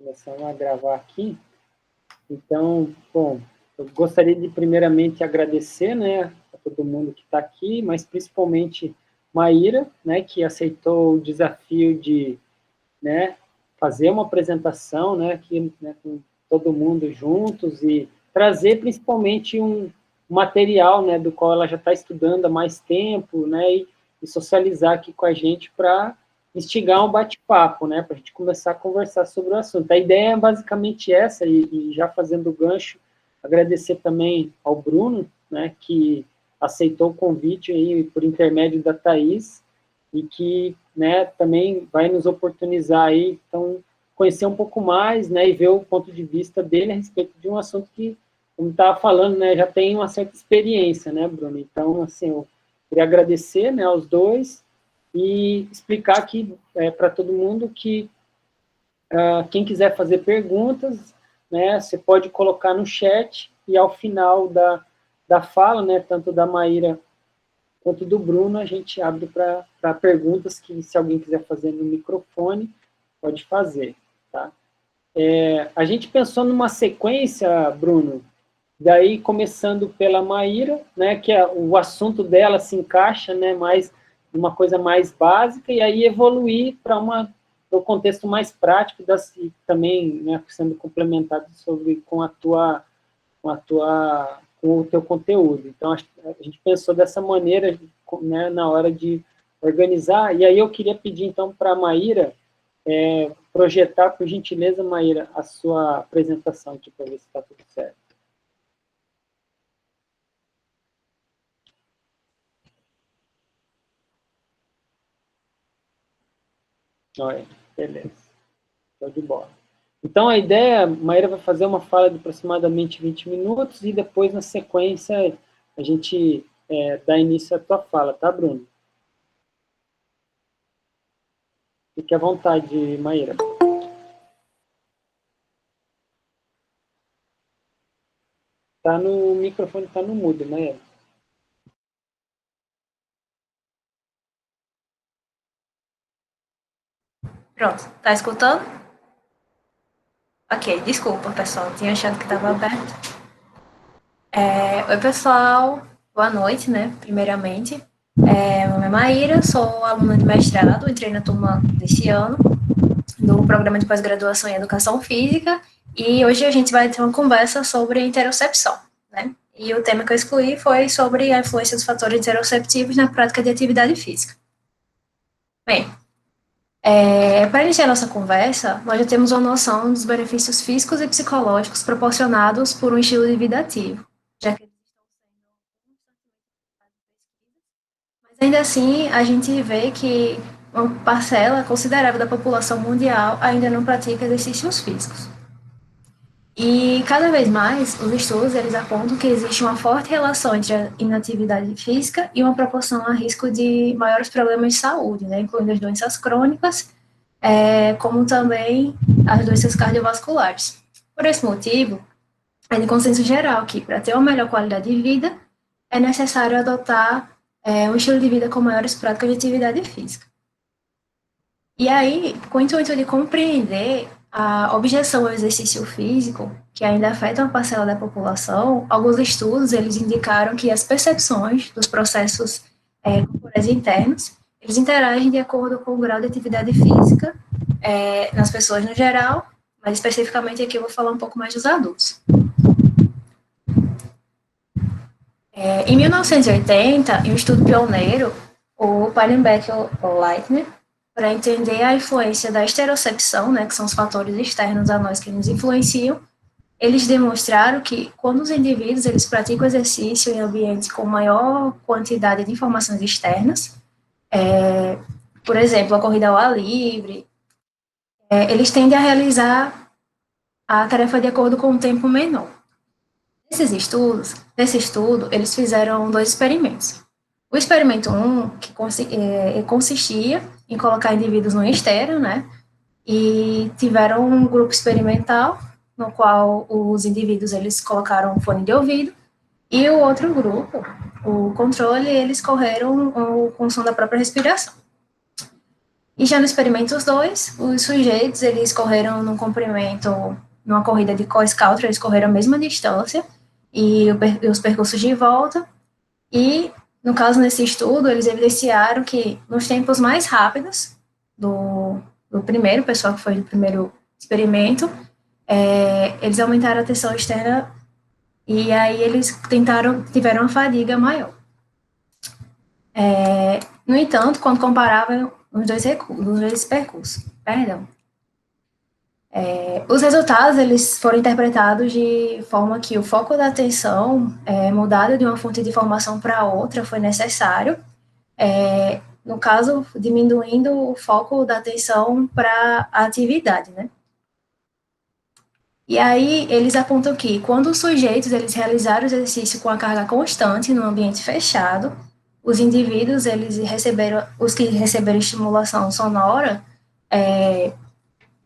começando a gravar aqui. Então, bom, eu gostaria de primeiramente agradecer, né, a todo mundo que está aqui, mas principalmente Maíra, né, que aceitou o desafio de, né, fazer uma apresentação, né, aqui, né, com todo mundo juntos e trazer principalmente um material, né, do qual ela já está estudando há mais tempo, né, e socializar aqui com a gente para instigar um bate-papo, né, para a gente começar a conversar sobre o assunto. A ideia é basicamente essa, e já fazendo o gancho, agradecer também ao Bruno, né, que aceitou o convite aí por intermédio da Thaís, e que, né, também vai nos oportunizar aí, então, conhecer um pouco mais, né, e ver o ponto de vista dele a respeito de um assunto que, como estava falando, né, já tem uma certa experiência, né, Bruno? Então, assim, eu queria agradecer, né, aos dois e explicar aqui para todo mundo que quem quiser fazer perguntas, né, você pode colocar no chat e ao final da fala, né, tanto da Maíra quanto do Bruno, a gente abre para perguntas que, se alguém quiser fazer no microfone, pode fazer, tá? A gente pensou numa sequência, Bruno, daí começando pela Maíra, né, que o assunto dela se encaixa, né, mais uma coisa mais básica, e aí evoluir para um contexto mais prático, e também, né, sendo complementado com o teu conteúdo. Então, a gente pensou dessa maneira, né, na hora de organizar, e aí eu queria pedir, então, para a Maíra projetar, por gentileza, Maíra, a sua apresentação aqui, para ver se está tudo certo. Olha, beleza. Show de bola. Então, a ideia, a Maíra vai fazer uma fala de aproximadamente 20 minutos e depois, na sequência, a gente dá início à tua fala, tá, Bruno? Fique à vontade, Maíra. Tá no microfone, tá no mudo, Maíra. Pronto, tá escutando? Ok, desculpa, pessoal, tinha achado que estava aberto. Oi, pessoal, boa noite, né, primeiramente. Meu nome é Maíra, sou aluna de mestrado, entrei na turma desse ano, do programa de pós-graduação em Educação Física, e hoje a gente vai ter uma conversa sobre interocepção, né, e o tema que eu escolhi foi sobre a influência dos fatores interoceptivos na prática de atividade física. Bem, para iniciar nossa conversa, nós já temos uma noção dos benefícios físicos e psicológicos proporcionados por um estilo de vida ativo, já que mas ainda assim a gente vê que uma parcela considerável da população mundial ainda não pratica exercícios físicos. E cada vez mais os estudos eles apontam que existe uma forte relação entre a inatividade física e uma proporção a risco de maiores problemas de saúde, né, incluindo as doenças crônicas, como também as doenças cardiovasculares. Por esse motivo, é de consenso geral que, para ter uma melhor qualidade de vida, é necessário adotar um estilo de vida com maiores práticas de atividade física. E aí, com o intuito de compreender a objeção ao exercício físico, que ainda afeta uma parcela da população, alguns estudos eles indicaram que as percepções dos processos corporais internos, eles interagem de acordo com o grau de atividade física nas pessoas no geral, mas especificamente aqui eu vou falar um pouco mais dos adultos. Em 1980, em um estudo pioneiro, o Pallenbeck e o Leitner, para entender a influência da esterocepção, né, que são os fatores externos a nós que nos influenciam, eles demonstraram que quando os indivíduos eles praticam exercício em ambientes com maior quantidade de informações externas, por exemplo, a corrida ao ar livre, eles tendem a realizar a tarefa de acordo com um tempo menor. Nesse estudo, eles fizeram 2 experimentos. O experimento 1, que consistia em colocar indivíduos no esteira, né, e tiveram um grupo experimental, no qual os indivíduos eles colocaram um fone de ouvido, e o outro grupo, o controle, eles correram com o som da própria respiração. E já no experimento 2, os sujeitos, eles correram num comprimento, numa corrida de cross-country, eles correram a mesma distância, e os percursos de volta, e, no caso, nesse estudo, eles evidenciaram que nos tempos mais rápidos do primeiro, pessoal que foi do primeiro experimento, eles aumentaram a tensão externa e aí eles tiveram uma fadiga maior. No entanto, quando comparavam os dois percursos, os resultados eles foram interpretados de forma que o foco da atenção mudado de uma fonte de informação para outra foi necessário, no caso, diminuindo o foco da atenção para a atividade, né? E aí, eles apontam que, quando os sujeitos eles realizaram o exercício com a carga constante no ambiente fechado, os indivíduos, os que receberam estimulação sonora,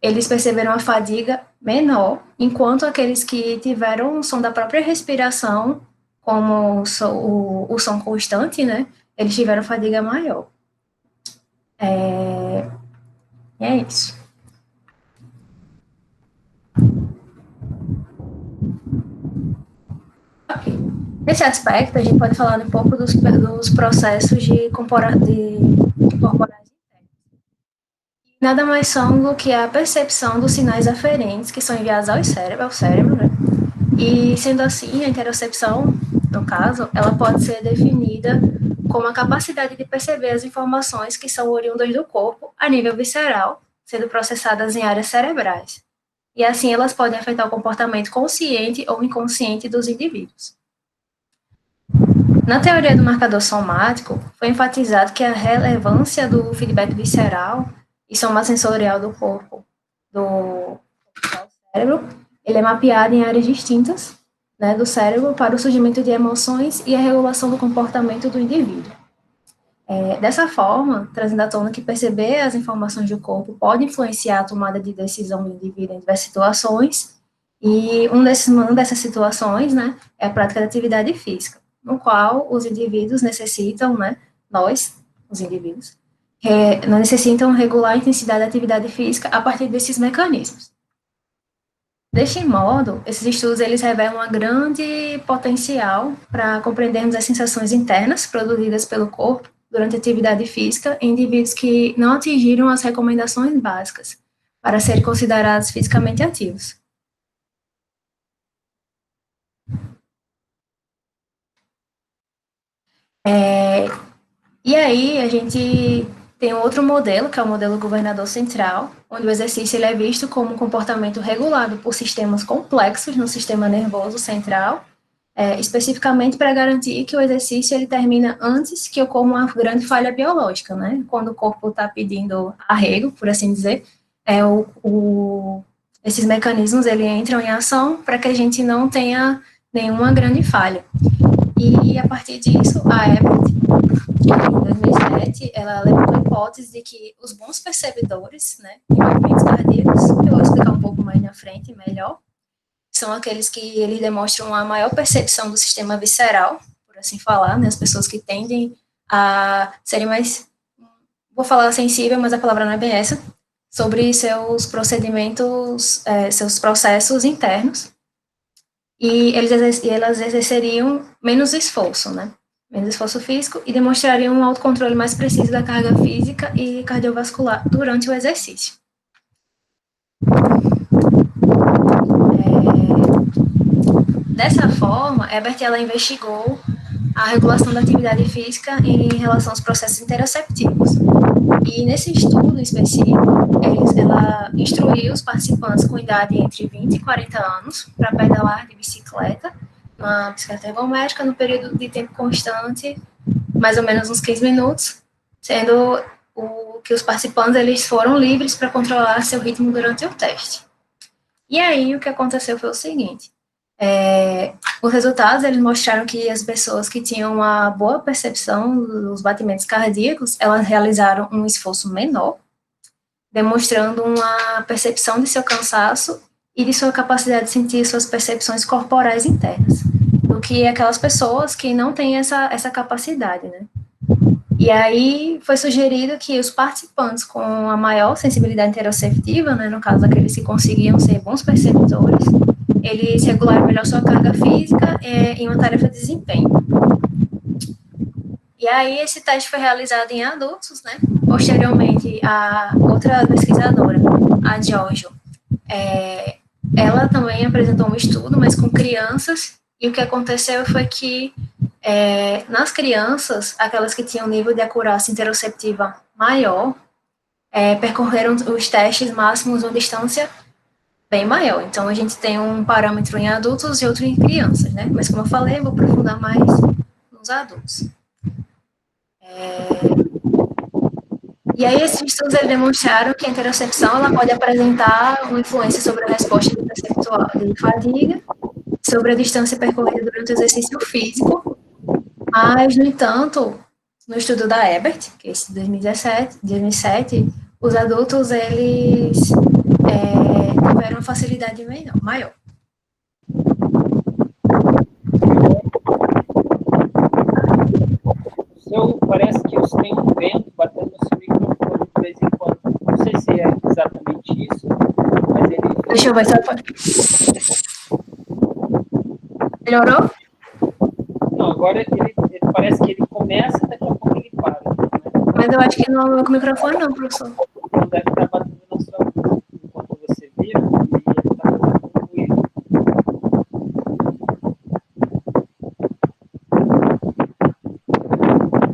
eles perceberam a fadiga menor, enquanto aqueles que tiveram o som da própria respiração, como o som constante, né, eles tiveram fadiga maior. É isso. Nesse aspecto, a gente pode falar um pouco dos processos de corporais internos. Nada mais são do que a percepção dos sinais aferentes que são enviados ao cérebro, né? E, sendo assim, a interocepção, no caso, ela pode ser definida como a capacidade de perceber as informações que são oriundas do corpo a nível visceral, sendo processadas em áreas cerebrais. E, assim, elas podem afetar o comportamento consciente ou inconsciente dos indivíduos. Na teoria do marcador somático, foi enfatizado que a relevância do feedback visceral e soma sensorial do corpo, do cérebro, ele é mapeado em áreas distintas, né, do cérebro para o surgimento de emoções e a regulação do comportamento do indivíduo. Dessa forma, trazendo à tona que perceber as informações do corpo pode influenciar a tomada de decisão do indivíduo em diversas situações, e uma dessas situações, né, é a prática da atividade física, no qual os indivíduos necessitam, né, os indivíduos, necessitam regular a intensidade da atividade física a partir desses mecanismos. Deste modo, esses estudos eles revelam um grande potencial para compreendermos as sensações internas produzidas pelo corpo durante a atividade física em indivíduos que não atingiram as recomendações básicas para serem considerados fisicamente ativos. E aí, a gente tem outro modelo, que é o modelo governador central, onde o exercício ele é visto como um comportamento regulado por sistemas complexos no sistema nervoso central, especificamente para garantir que o exercício ele termina antes que ocorra uma grande falha biológica, né? Quando o corpo está pedindo arrego, por assim dizer, esses mecanismos ele entram em ação para que a gente não tenha nenhuma grande falha. E a partir disso, a Ebert, em 2007, ela levantou a hipótese de que os bons percebedores, né, de movimentos cardíacos, que eu vou explicar um pouco mais na frente, melhor, são aqueles que eles demonstram a maior percepção do sistema visceral, por assim falar, né, as pessoas que tendem a serem mais, vou falar sensível, mas a palavra não é bem essa, sobre seus procedimentos, seus processos internos, e elas exerceriam menos esforço, né, menos esforço físico, e demonstrariam um autocontrole mais preciso da carga física e cardiovascular durante o exercício. Dessa forma, Ebert ela investigou a regulação da atividade física em relação aos processos interoceptivos. E nesse estudo específico, ela instruiu os participantes com idade entre 20 e 40 anos para pedalar de bicicleta, uma bicicleta ergométrica, no período de tempo constante, mais ou menos uns 15 minutos, sendo que os participantes eles foram livres para controlar seu ritmo durante o teste. E aí, o que aconteceu foi o seguinte, os resultados eles mostraram que as pessoas que tinham uma boa percepção dos batimentos cardíacos, elas realizaram um esforço menor, demonstrando uma percepção de seu cansaço e de sua capacidade de sentir suas percepções corporais internas, do que aquelas pessoas que não têm essa capacidade, né? E aí foi sugerido que os participantes com a maior sensibilidade interoceptiva, né, no caso aqueles que conseguiam ser bons perceptores, eles regularam melhor sua carga física em uma tarefa de desempenho. E aí esse teste foi realizado em adultos, né? Posteriormente, a outra pesquisadora, a Giorgio, ela também apresentou um estudo, mas com crianças, e o que aconteceu foi que nas crianças, aquelas que tinham nível de acurácia interoceptiva maior, percorreram os testes máximos uma distância bem maior. Então, a gente tem um parâmetro em adultos e outro em crianças, né? Mas, como eu falei, eu vou aprofundar mais nos adultos. E aí, esses estudos demonstraram que a interocepção ela pode apresentar uma influência sobre a resposta perceptual de fadiga, sobre a distância percorrida durante o exercício físico, mas, no entanto, no estudo da Ebert, que é esse de 2007, os adultos, eles tiveram uma facilidade maior. Parece que tem um vento batendo no seu microfone de vez em quando. Não sei se é exatamente isso, mas ele... Deixa eu ver se melhorou? Não, agora ele parece que ele começa e daqui a pouco ele para. Né? Mas eu acho que não é o microfone não, professor. Não deve estar batendo na sua mão enquanto você vira e ele está fazendo ruído.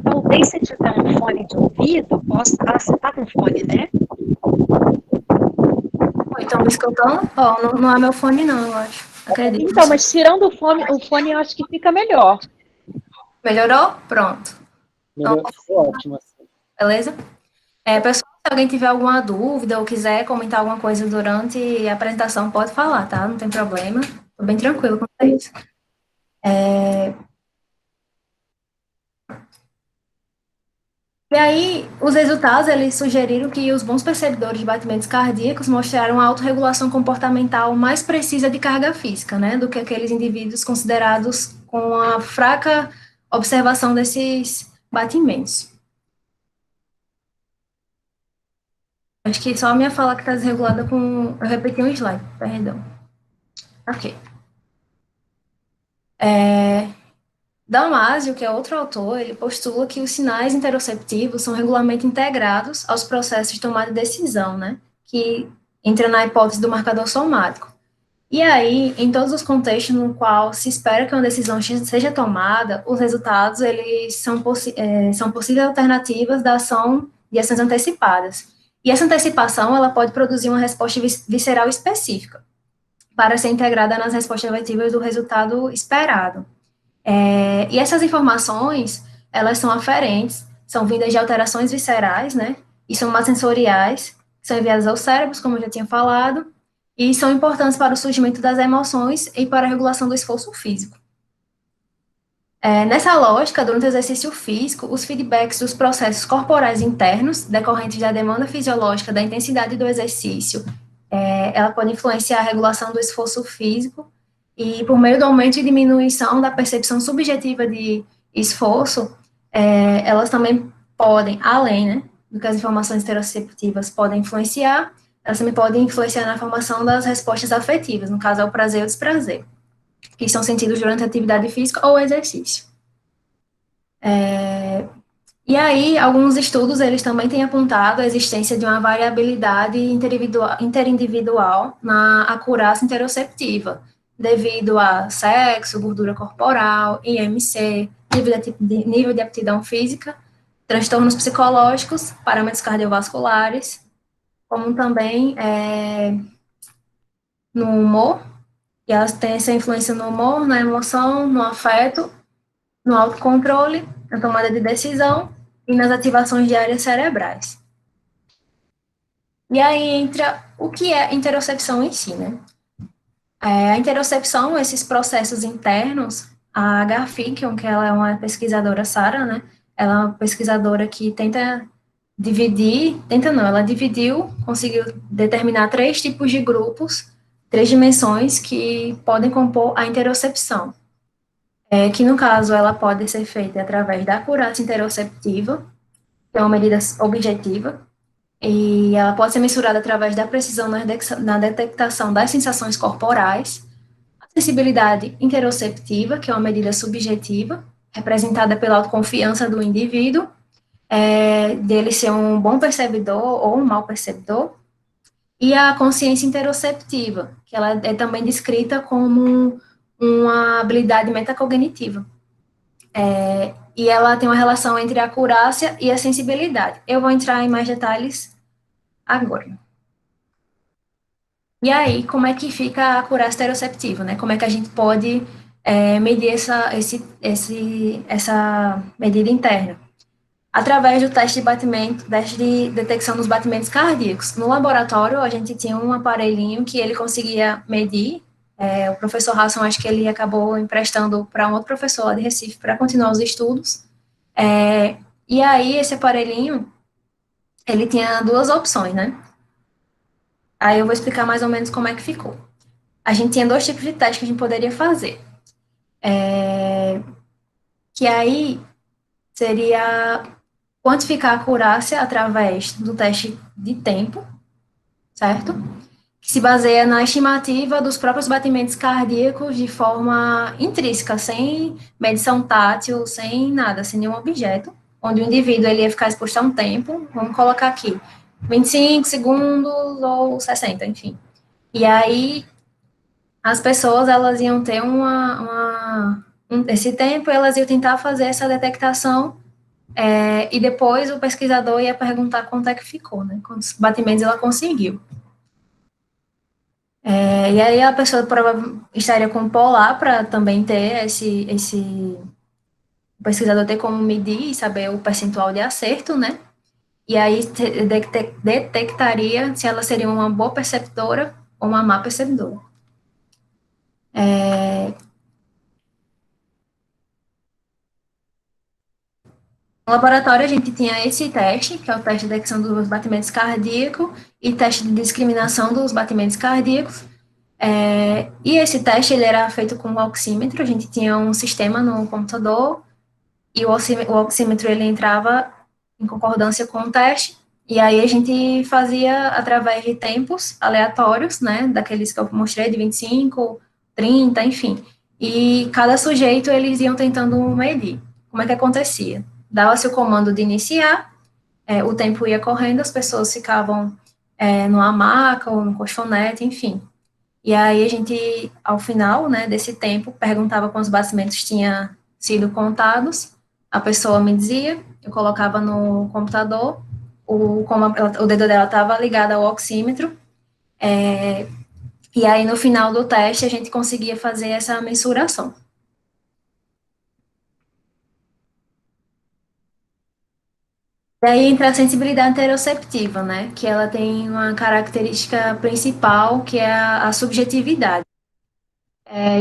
Talvez se tiver um fone de ouvido, possa... você está com fone, né? Então, me escutando? Não é meu fone não, eu acho. Acredito. Então, mas tirando o fone eu acho que fica melhor. Melhorou? Pronto. Melhorou, ficou ótimo assim. Beleza? Pessoal, se alguém tiver alguma dúvida ou quiser comentar alguma coisa durante a apresentação, pode falar, tá? Não tem problema. Estou bem tranquilo com isso. E aí, os resultados, eles sugeriram que os bons percebedores de batimentos cardíacos mostraram a autorregulação comportamental mais precisa de carga física, né, do que aqueles indivíduos considerados com a fraca observação desses batimentos. Acho que só a minha fala que está desregulada com... Eu repeti um slide, perdão. Ok. Damasio, que é outro autor, ele postula que os sinais interoceptivos são regularmente integrados aos processos de tomada de decisão, né, que entra na hipótese do marcador somático. E aí, em todos os contextos no qual se espera que uma decisão seja tomada, os resultados, eles são possíveis alternativas da ação de ações antecipadas. E essa antecipação, ela pode produzir uma resposta visceral específica, para ser integrada nas respostas efetivas do resultado esperado. E essas informações, elas são aferentes, são vindas de alterações viscerais, né, e são mais sensoriais, são enviadas aos cérebros, como eu já tinha falado, e são importantes para o surgimento das emoções e para a regulação do esforço físico. Nessa lógica, durante o exercício físico, os feedbacks dos processos corporais internos, decorrentes da demanda fisiológica da intensidade do exercício, ela pode influenciar a regulação do esforço físico, e por meio do aumento e diminuição da percepção subjetiva de esforço, elas também podem, além, né, do que as informações interoceptivas podem influenciar, elas também podem influenciar na formação das respostas afetivas, no caso é o prazer ou o desprazer, que são sentidos durante a atividade física ou exercício. E aí, alguns estudos, eles também têm apontado a existência de uma variabilidade interindividual na acurácia interoceptiva, devido a sexo, gordura corporal, IMC, nível de aptidão física, transtornos psicológicos, parâmetros cardiovasculares, como também no humor, e elas têm essa influência no humor, na emoção, no afeto, no autocontrole, na tomada de decisão e nas ativações de áreas cerebrais. E aí entra o que é interocepção em si, né? A interocepção, esses processos internos, a Garfinkel, que ela é uma pesquisadora, Sara, né? Ela é uma pesquisadora que ela dividiu, conseguiu determinar 3 tipos de grupos, 3 dimensões que podem compor a interocepção. Que no caso ela pode ser feita através da acurácia interoceptiva, que é uma medida objetiva, e ela pode ser mensurada através da precisão na detectação das sensações corporais, a sensibilidade interoceptiva, que é uma medida subjetiva, representada pela autoconfiança do indivíduo, dele ser um bom percebedor ou um mau percebedor, e a consciência interoceptiva, que ela é também descrita como uma habilidade metacognitiva. E ela tem uma relação entre a acurácia e a sensibilidade. Eu vou entrar em mais detalhes agora. E aí, como é que fica a acurácia interoceptiva, né? Como é que a gente pode medir essa medida interna? Através do teste de batimento, teste de detecção dos batimentos cardíacos. No laboratório, a gente tinha um aparelhinho que ele conseguia medir. O professor Hasson, acho que ele acabou emprestando para um outro professor lá de Recife para continuar os estudos. E aí, esse aparelhinho, ele tinha duas opções, né? Aí eu vou explicar mais ou menos como é que ficou. A gente tinha dois tipos de teste que a gente poderia fazer. Que aí seria quantificar a acurácia através do teste de tempo, certo? Que se baseia na estimativa dos próprios batimentos cardíacos de forma intrínseca, sem medição tátil, sem nada, sem nenhum objeto, onde o indivíduo ele ia ficar exposto a um tempo, vamos colocar aqui, 25 segundos ou 60, enfim. E aí, as pessoas, elas iam ter esse tempo, elas iam tentar fazer essa detectação, e depois o pesquisador ia perguntar quanto é que ficou, né, quantos batimentos ela conseguiu. E aí a pessoa estaria com o polar para também ter o pesquisador ter como medir e saber o percentual de acerto, né? E aí detectaria se ela seria uma boa perceptora ou uma má perceptora. No laboratório, a gente tinha esse teste, que é o teste de detecção dos batimentos cardíacos e teste de discriminação dos batimentos cardíacos. E esse teste, ele era feito com o oxímetro, a gente tinha um sistema no computador, e o oxímetro, ele entrava em concordância com o teste, e aí a gente fazia através de tempos aleatórios, né, daqueles que eu mostrei, de 25, 30, enfim. E cada sujeito, eles iam tentando medir. Como é que acontecia? Dava-se o comando de iniciar, o tempo ia correndo, as pessoas ficavam numa maca ou no colchonete, enfim. E aí a gente, ao final, né, desse tempo, perguntava quantos batimentos tinham sido contados, a pessoa me dizia, eu colocava no computador, o dedo dela estava ligado ao oxímetro, e aí no final do teste a gente conseguia fazer essa mensuração. E aí entra a sensibilidade interoceptiva, né, que ela tem uma característica principal, que é a subjetividade.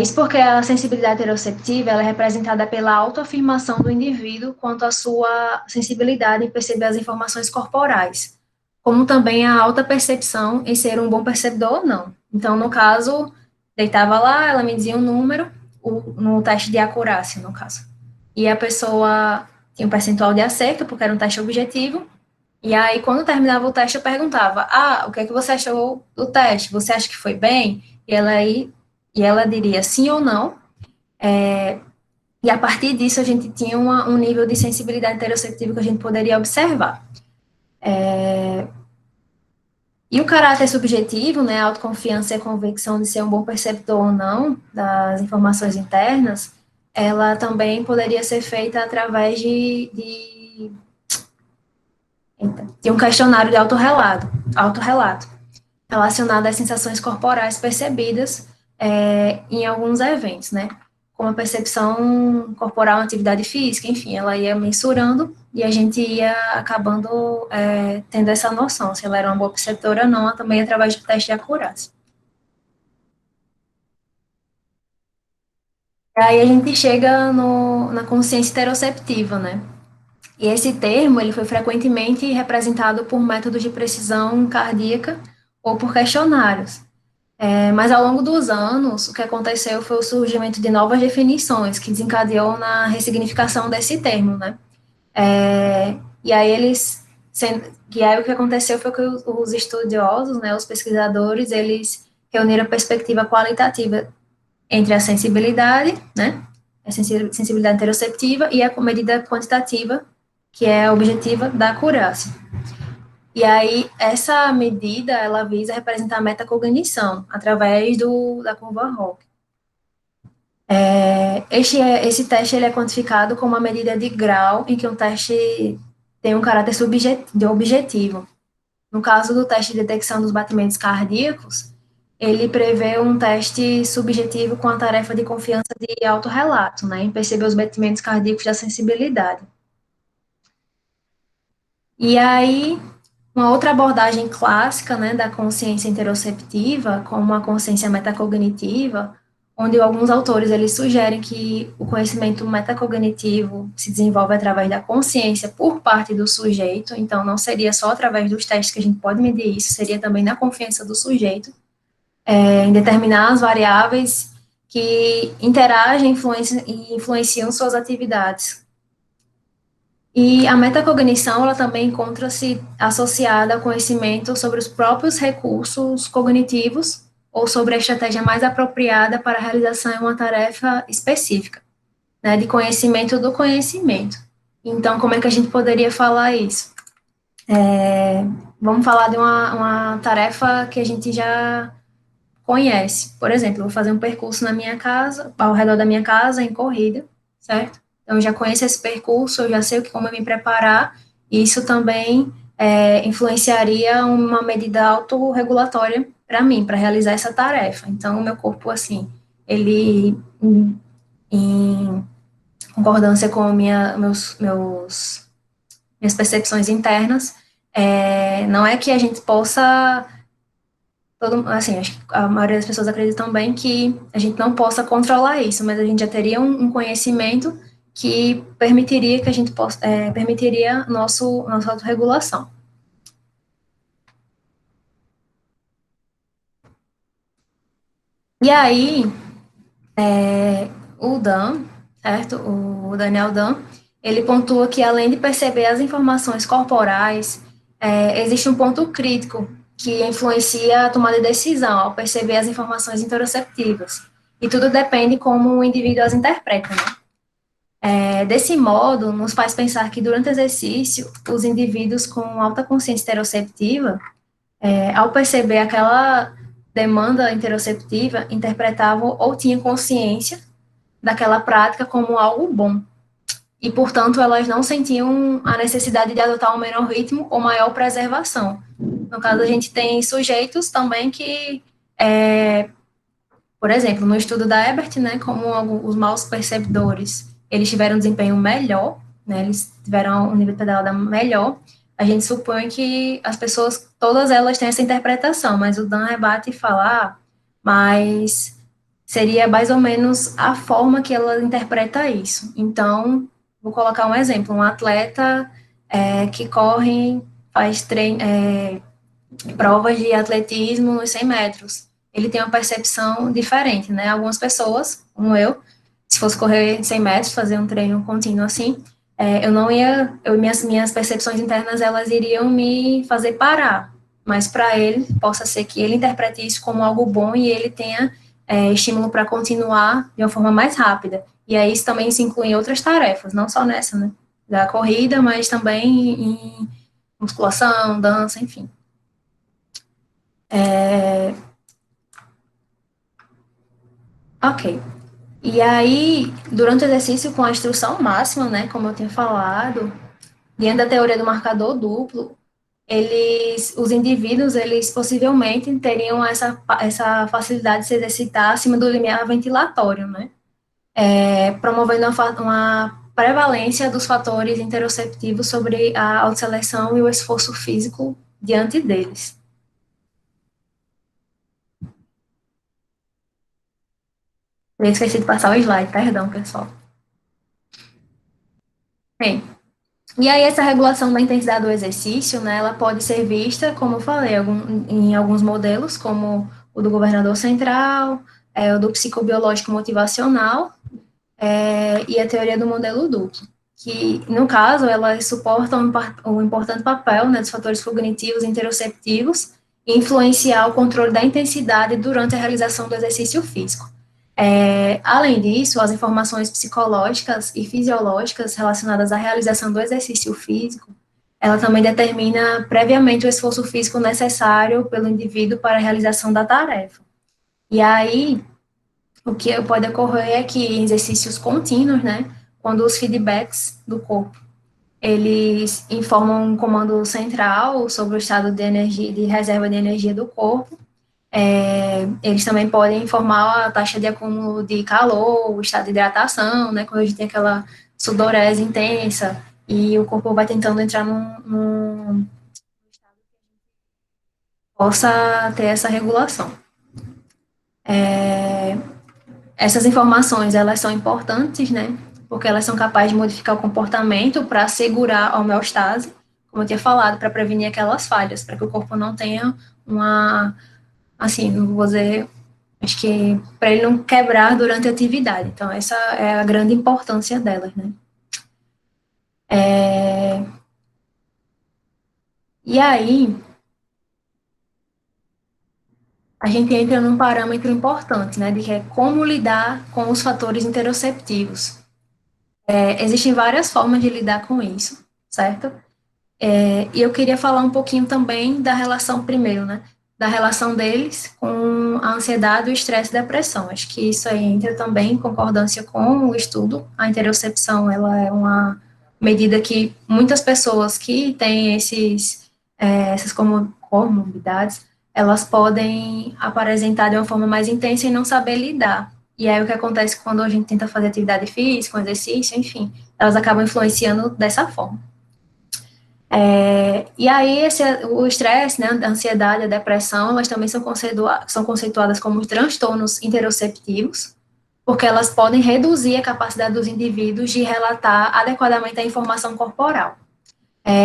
Isso porque a sensibilidade interoceptiva ela é representada pela autoafirmação do indivíduo quanto à sua sensibilidade em perceber as informações corporais, como também a alta percepção em ser um bom percebedor ou não. Então, no caso, deitava lá, ela me dizia um número, no teste de acurácia, no caso. E a pessoa tinha um percentual de acerto, porque era um teste objetivo, e aí, quando terminava o teste, eu perguntava, o que é que você achou do teste? Você acha que foi bem? E ela diria sim ou não, e a partir disso a gente tinha um nível de sensibilidade interoceptiva que a gente poderia observar. E o caráter subjetivo, né, a autoconfiança e a convicção de ser um bom perceptor ou não das informações internas, ela também poderia ser feita através de um questionário de autorrelato, relacionado às sensações corporais percebidas em alguns eventos, né? Como a percepção corporal na atividade física, enfim, ela ia mensurando e a gente ia acabando tendo essa noção, se ela era uma boa perceptora ou não, também através do teste de acurácia. Aí a gente chega na consciência interoceptiva, né? E esse termo, ele foi frequentemente representado por métodos de precisão cardíaca ou por questionários. Mas ao longo dos anos, o que aconteceu foi o surgimento de novas definições que desencadeou na ressignificação desse termo, né? E aí e aí o que aconteceu foi que os estudiosos, né, os pesquisadores, eles reuniram a perspectiva qualitativa entre a sensibilidade, né, a sensibilidade interoceptiva e a medida quantitativa, que é a objetiva da acurácia. E aí, essa medida, ela visa representar a metacognição, através da curva ROC. Esse teste ele é quantificado como uma medida de grau em que um teste tem um caráter objetivo. No caso do teste de detecção dos batimentos cardíacos, ele prevê um teste subjetivo com a tarefa de confiança de autorrelato, né, em perceber os batimentos cardíacos da sensibilidade. E aí, uma outra abordagem clássica, né, da consciência interoceptiva, como a consciência metacognitiva, onde alguns autores eles sugerem que o conhecimento metacognitivo se desenvolve através da consciência por parte do sujeito, então não seria só através dos testes que a gente pode medir isso, seria também na confiança do sujeito, em determinar as variáveis que interagem e influenciam suas atividades. E a metacognição, ela também encontra-se associada ao conhecimento sobre os próprios recursos cognitivos ou sobre a estratégia mais apropriada para a realização de uma tarefa específica, né, de conhecimento do conhecimento. Então, como é que a gente poderia falar isso? Vamos falar de uma tarefa que a gente já conhece. Por exemplo, eu vou fazer um percurso na minha casa, ao redor da minha casa, em corrida, certo? Então, eu já conheço esse percurso, eu já sei como me preparar, e isso também influenciaria uma medida autorregulatória para mim, para realizar essa tarefa. Então, o meu corpo, assim, ele, em concordância com minhas percepções internas, não é que a gente possa assim, acho que a maioria das pessoas acreditam também que a gente não possa controlar isso, mas a gente já teria um conhecimento que permitiria que a gente possa, permitiria nossa autorregulação. E aí, o Dan, certo? O Daniel Dan, ele pontua que além de perceber as informações corporais, existe um ponto crítico que influencia a tomada de decisão ao perceber as informações interoceptivas. E tudo depende como o indivíduo as interpreta, né? Desse modo, nos faz pensar que durante o exercício, os indivíduos com alta consciência interoceptiva, ao perceber aquela demanda interoceptiva, interpretavam ou tinham consciência daquela prática como algo bom. E, portanto, elas não sentiam a necessidade de adotar um menor ritmo ou maior preservação. No caso, a gente tem sujeitos também que, por exemplo, no estudo da Ebert, né, como os maus perceptores, eles tiveram um desempenho melhor, né, eles tiveram um nível de pedalada melhor, a gente supõe que as pessoas, todas elas têm essa interpretação, mas o Dan rebate e fala, mas seria mais ou menos a forma que ela interpreta isso. Então, vou colocar um exemplo, um atleta que corre, faz provas de atletismo nos 100 metros, ele tem uma percepção diferente, né? Algumas pessoas, como eu, se fosse correr 100 metros, fazer um treino contínuo assim, eu não ia, minhas percepções internas, elas iriam me fazer parar, mas para ele, possa ser que ele interprete isso como algo bom e ele tenha estímulo para continuar de uma forma mais rápida. E aí isso também se inclui em outras tarefas, não só nessa, né? Da corrida, mas também em musculação, dança, enfim. Ok. E aí, durante o exercício com a instrução máxima, né, como eu tinha falado, diante da teoria do marcador duplo, os indivíduos, eles possivelmente teriam essa facilidade de se exercitar acima do limiar ventilatório, né, promovendo uma prevalência dos fatores interoceptivos sobre a autoseleção e o esforço físico diante deles. Eu esqueci de passar o slide, perdão, pessoal. Bem, e aí essa regulação da intensidade do exercício, né, ela pode ser vista, como eu falei, em alguns modelos, como o do governador central, o do psicobiológico motivacional, e a teoria do modelo duplo. que, no caso, elas suportam um importante papel, né, dos fatores cognitivos e interoceptivos e influenciar o controle da intensidade durante a realização do exercício físico. Além disso, as informações psicológicas e fisiológicas relacionadas à realização do exercício físico, ela também determina previamente o esforço físico necessário pelo indivíduo para a realização da tarefa. E aí, o que pode ocorrer é que em exercícios contínuos, né, quando os feedbacks do corpo, eles informam um comando central sobre o estado de energia, de reserva de energia do corpo, eles também podem informar a taxa de acúmulo de calor, o estado de hidratação, né, quando a gente tem aquela sudorese intensa, e o corpo vai tentando entrar num possa ter essa regulação. Essas informações, elas são importantes, né, porque elas são capazes de modificar o comportamento para assegurar a homeostase, como eu tinha falado, para prevenir aquelas falhas, para que o corpo não tenha uma, assim, não vou dizer, acho que para ele não quebrar durante a atividade. Então, essa é a grande importância delas, né. E aí, a gente entra num parâmetro importante, né, de que é como lidar com os fatores interoceptivos. Existem várias formas de lidar com isso, certo? E eu queria falar um pouquinho também da relação, primeiro, né, da relação deles com a ansiedade, o estresse e a depressão. Acho que isso aí entra também em concordância com o estudo. A interocepção, ela é uma medida que muitas pessoas que têm essas comorbidades, elas podem apresentar de uma forma mais intensa e não saber lidar. E aí o que acontece quando a gente tenta fazer atividade física, um exercício, enfim, elas acabam influenciando dessa forma. E aí o estresse, né, a ansiedade, a depressão, elas também são conceituadas como transtornos interoceptivos, porque elas podem reduzir a capacidade dos indivíduos de relatar adequadamente a informação corporal,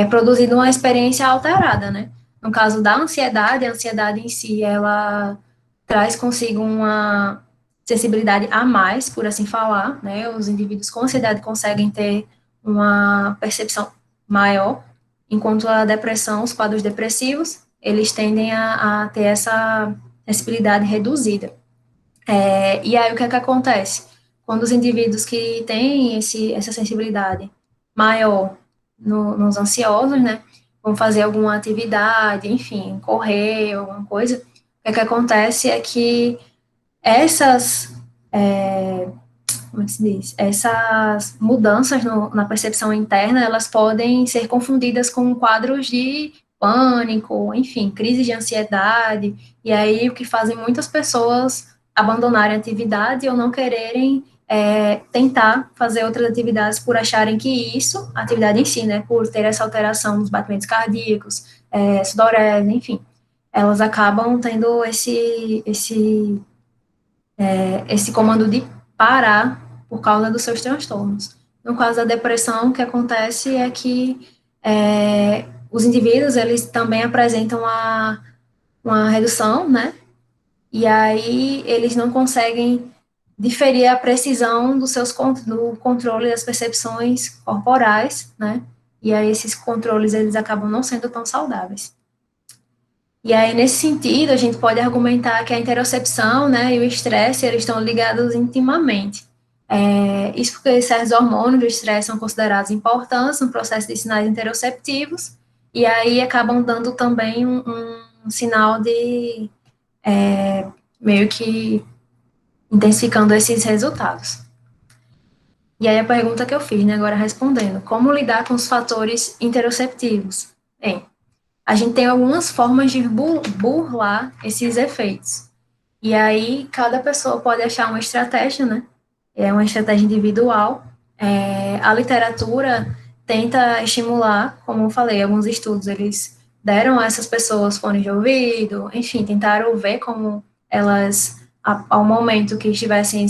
produzindo uma experiência alterada, né? No caso da ansiedade, a ansiedade em si, ela traz consigo uma sensibilidade a mais, por assim falar, né? Os indivíduos com ansiedade conseguem ter uma percepção maior, enquanto a depressão, os quadros depressivos, eles tendem a ter essa sensibilidade reduzida. E aí, o que é que acontece? Quando os indivíduos que têm essa sensibilidade maior nos ansiosos, né, vão fazer alguma atividade, enfim, correr, alguma coisa, o que é que acontece é que essas, como é que se diz? Essas mudanças na percepção interna, elas podem ser confundidas com quadros de pânico, enfim, crises de ansiedade, e aí o que fazem muitas pessoas abandonarem a atividade ou não quererem tentar fazer outras atividades por acharem que isso, a atividade em si, né, por ter essa alteração nos batimentos cardíacos, sudorese, enfim, elas acabam tendo esse comando de parar por causa dos seus transtornos. No caso da depressão, o que acontece é que os indivíduos, eles também apresentam uma redução, né, e aí eles não conseguem diferir a precisão do controle das percepções corporais, né, e aí esses controles, eles acabam não sendo tão saudáveis. E aí, nesse sentido, a gente pode argumentar que a interocepção, né, e o estresse, eles estão ligados intimamente. Isso porque certos hormônios do estresse são considerados importantes no processo de sinais interoceptivos, e aí acabam dando também um sinal de meio que intensificando esses resultados. E aí a pergunta que eu fiz, né, agora respondendo, como lidar com os fatores interoceptivos? Bem, a gente tem algumas formas de burlar esses efeitos. E aí, cada pessoa pode achar uma estratégia, né? É uma estratégia individual. A literatura tenta estimular, como eu falei, alguns estudos, eles deram a essas pessoas fones de ouvido, enfim, tentaram ver como elas, ao momento que estivessem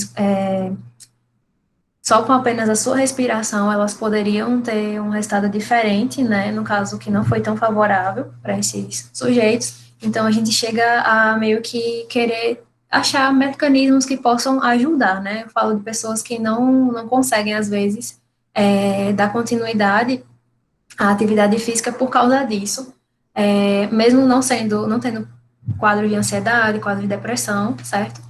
só com apenas a sua respiração, elas poderiam ter um resultado diferente, né, no caso que não foi tão favorável para esses sujeitos. Então, a gente chega a meio que querer achar mecanismos que possam ajudar, né, eu falo de pessoas que não conseguem, às vezes, dar continuidade à atividade física por causa disso, mesmo não tendo quadro de ansiedade, quadro de depressão, certo?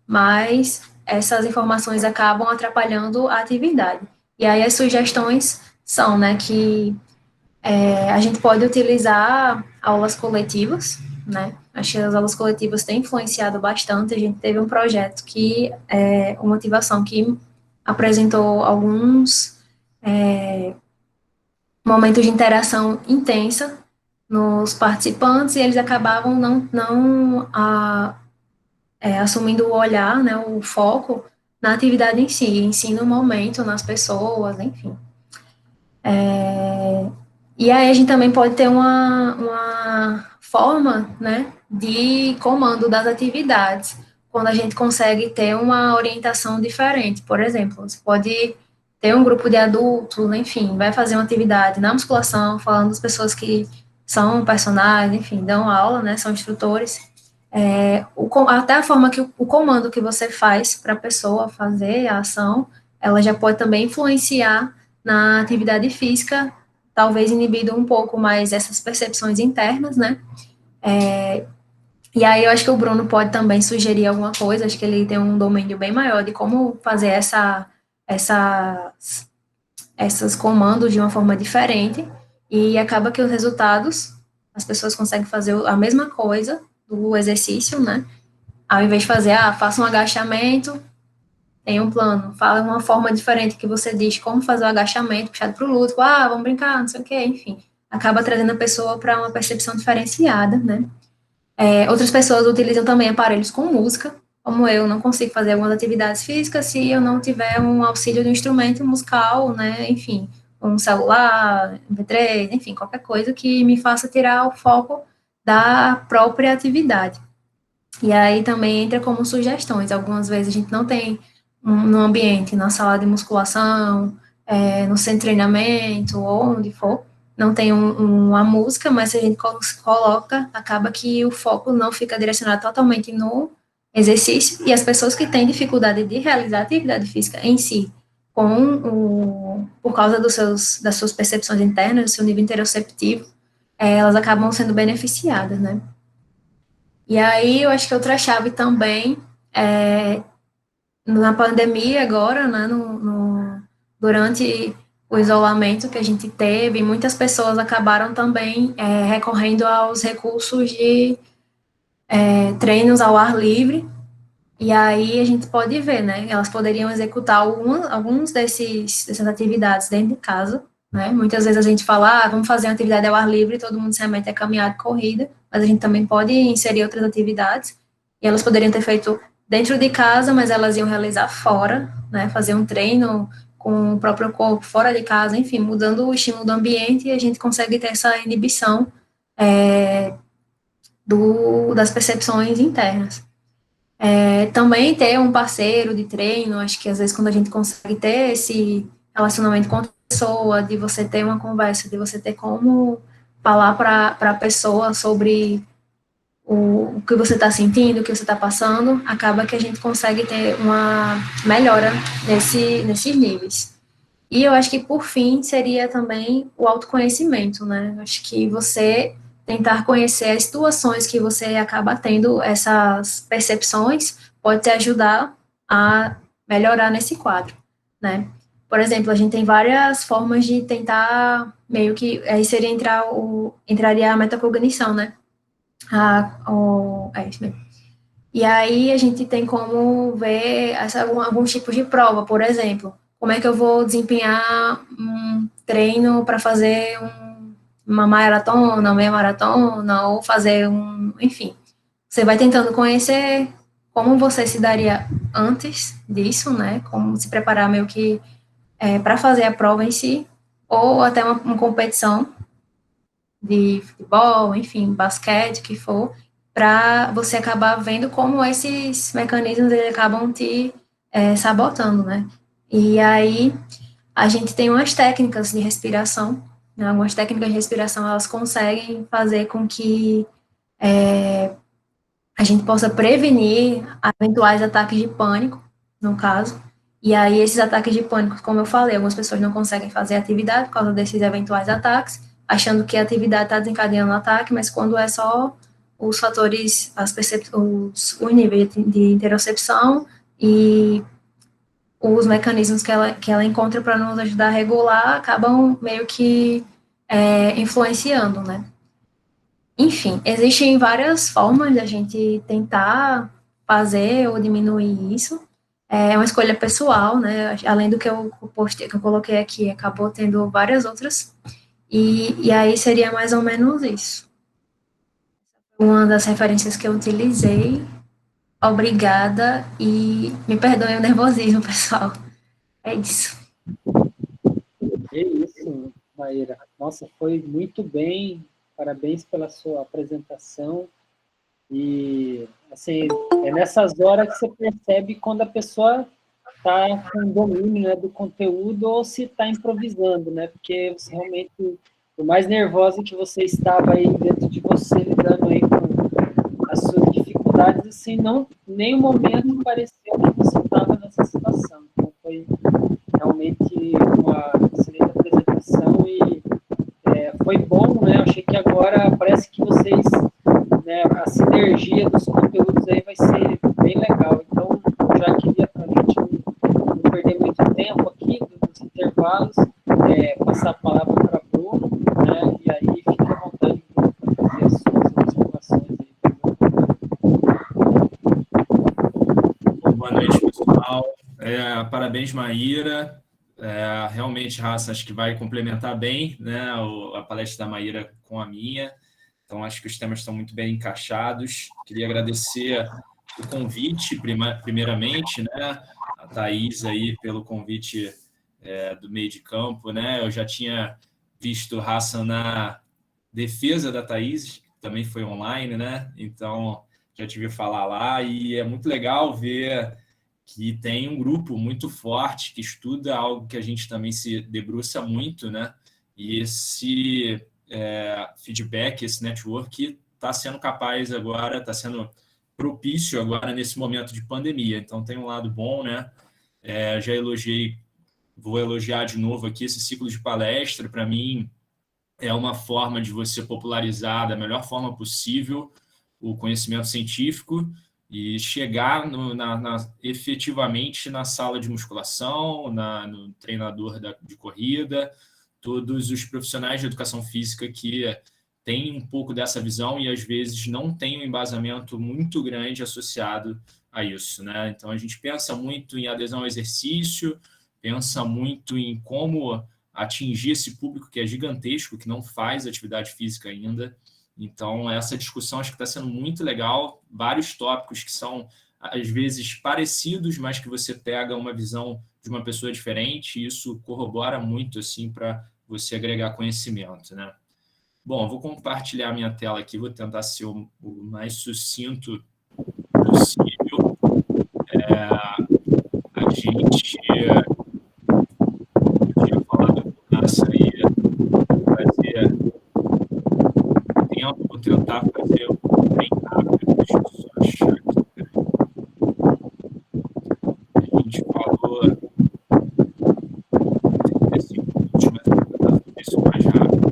Mas essas informações acabam atrapalhando a atividade. E aí as sugestões são, né, que a gente pode utilizar aulas coletivas, né? Acho que as aulas coletivas têm influenciado bastante. A gente teve um projeto uma motivação que apresentou alguns momentos de interação intensa nos participantes e eles acabavam assumindo o olhar, né, o foco na atividade em si, ensino o momento nas pessoas, enfim. E aí a gente também pode ter uma forma, né, de comando das atividades, quando a gente consegue ter uma orientação diferente. Por exemplo, você pode ter um grupo de adultos, enfim, vai fazer uma atividade na musculação, falando das pessoas que são personagens, enfim, dão aula, né, são instrutores. Até a forma que o comando que você faz para a pessoa fazer a ação, ela já pode também influenciar na atividade física, talvez inibindo um pouco mais essas percepções internas, né? E aí eu acho que o Bruno pode também sugerir alguma coisa, acho que ele tem um domínio bem maior de como fazer essas comandos de uma forma diferente, e acaba que os resultados, as pessoas conseguem fazer a mesma coisa do exercício, né? Ao invés de fazer, faça um agachamento, tem um plano, fala uma forma diferente que você diz como fazer o agachamento, puxado para o lúdico, vamos brincar, não sei o quê, enfim. Acaba trazendo a pessoa para uma percepção diferenciada, né? Outras pessoas utilizam também aparelhos com música, como eu não consigo fazer algumas atividades físicas se eu não tiver um auxílio de um instrumento musical, né? Enfim, um celular, MP3, enfim, qualquer coisa que me faça tirar o foco da própria atividade. E aí também entra como sugestões. Algumas vezes a gente não tem no ambiente, na sala de musculação, no centro de treinamento, ou onde for, não tem uma música, mas se a gente coloca, acaba que o foco não fica direcionado totalmente no exercício, e as pessoas que têm dificuldade de realizar a atividade física em si, por causa das suas percepções internas, do seu nível interoceptivo, elas acabam sendo beneficiadas, né? E aí, eu acho que outra chave também, na pandemia agora, né, durante o isolamento que a gente teve, muitas pessoas acabaram também recorrendo aos recursos de treinos ao ar livre, e aí a gente pode ver, né, elas poderiam executar alguns dessas atividades dentro de casa, né, muitas vezes a gente fala, vamos fazer uma atividade ao ar livre, todo mundo se remete a caminhada e corrida, mas a gente também pode inserir outras atividades, e elas poderiam ter feito dentro de casa, mas elas iam realizar fora, né, fazer um treino com o próprio corpo fora de casa, enfim, mudando o estímulo do ambiente, e a gente consegue ter essa inibição das percepções internas. Também ter um parceiro de treino, acho que às vezes quando a gente consegue ter esse relacionamento com a pessoa, de você ter uma conversa, de você ter como falar para a pessoa sobre o que você está sentindo, o que você está passando, acaba que a gente consegue ter uma melhora nesses níveis. E eu acho que, por fim, seria também o autoconhecimento, né? Acho que você tentar conhecer as situações que você acaba tendo essas percepções pode te ajudar a melhorar nesse quadro, né? Por exemplo, a gente tem várias formas de tentar, meio que, aí seria entraria a metacognição, né? É isso mesmo. E aí a gente tem como ver alguns tipos de prova, por exemplo, como é que eu vou desempenhar um treino para fazer uma maratona, uma meia maratona, ou fazer enfim. Você vai tentando conhecer como você se daria antes disso, né? Como se preparar meio que para fazer a prova em si, ou até uma competição de futebol, enfim, basquete, que for, para você acabar vendo como esses mecanismos eles acabam te sabotando, né? E aí a gente tem umas técnicas de respiração, né? Algumas técnicas de respiração elas conseguem fazer com que a gente possa prevenir eventuais ataques de pânico, no caso. E aí, esses ataques de pânico, como eu falei, algumas pessoas não conseguem fazer atividade por causa desses eventuais ataques, achando que a atividade está desencadeando o ataque, mas quando é só os fatores, os níveis de interocepção e os mecanismos que ela encontra para nos ajudar a regular acabam meio que influenciando, né? Enfim, existem várias formas de a gente tentar fazer ou diminuir isso. É uma escolha pessoal, né? Além do que eu postei, que eu coloquei aqui, acabou tendo várias outras. E aí seria mais ou menos isso. Uma das referências que eu utilizei. Obrigada e me perdoem o nervosismo, pessoal. É isso. É isso, Maíra. Nossa, foi muito bem. Parabéns pela sua apresentação. E, assim, é nessas horas que você percebe quando a pessoa está com domínio, né, do conteúdo ou se está improvisando, né? Porque você realmente, por mais nervosa que você estava aí dentro de você, lidando aí com as suas dificuldades, assim, não, em nenhum momento pareceu que você estava nessa situação. Então, foi realmente uma excelente apresentação e foi bom, né? Eu achei que agora parece que vocês, né, a sinergia dos conteúdos aí vai ser bem legal. Então, já queria, para a gente não perder muito tempo aqui nos intervalos, passar a palavra para Bruno, né? E aí fica à vontade, Bruno, para fazer as suas observações aí. Boa noite, pessoal. Parabéns, Maíra. Realmente, Raça, acho que vai complementar bem, né, a palestra da Maíra com a minha. Então, acho que os temas estão muito bem encaixados. Queria agradecer o convite, primeiramente, né, a Thaís aí pelo convite do meio de campo, né? Eu já tinha visto Raça na defesa da Thaís, que também foi online, né? Então, já tive falar lá e é muito legal ver que tem um grupo muito forte que estuda algo que a gente também se debruça muito, né? E esse feedback, esse network está sendo capaz agora, está sendo propício agora nesse momento de pandemia. Então tem um lado bom, né? Já elogiei, vou elogiar de novo aqui esse ciclo de palestra. Para mim é uma forma de você popularizar da melhor forma possível o conhecimento científico e chegar efetivamente na sala de musculação, no treinador de corrida, todos os profissionais de educação física que têm um pouco dessa visão e às vezes não têm um embasamento muito grande associado a isso, né? Então a gente pensa muito em adesão ao exercício, pensa muito em como atingir esse público que é gigantesco, que não faz atividade física ainda. Então, essa discussão acho que está sendo muito legal. Vários tópicos que são, às vezes, parecidos, mas que você pega uma visão de uma pessoa diferente, e isso corrobora muito assim, para você agregar conhecimento, né? Bom, vou compartilhar minha tela aqui, vou tentar ser o mais sucinto possível. A gente podia falar do Massa aí, fazer tempo, tentar fazer bem rápido. Deixa eu só achar aqui. A gente falou 35 minutos, mas eu vou tentar fazer isso mais rápido.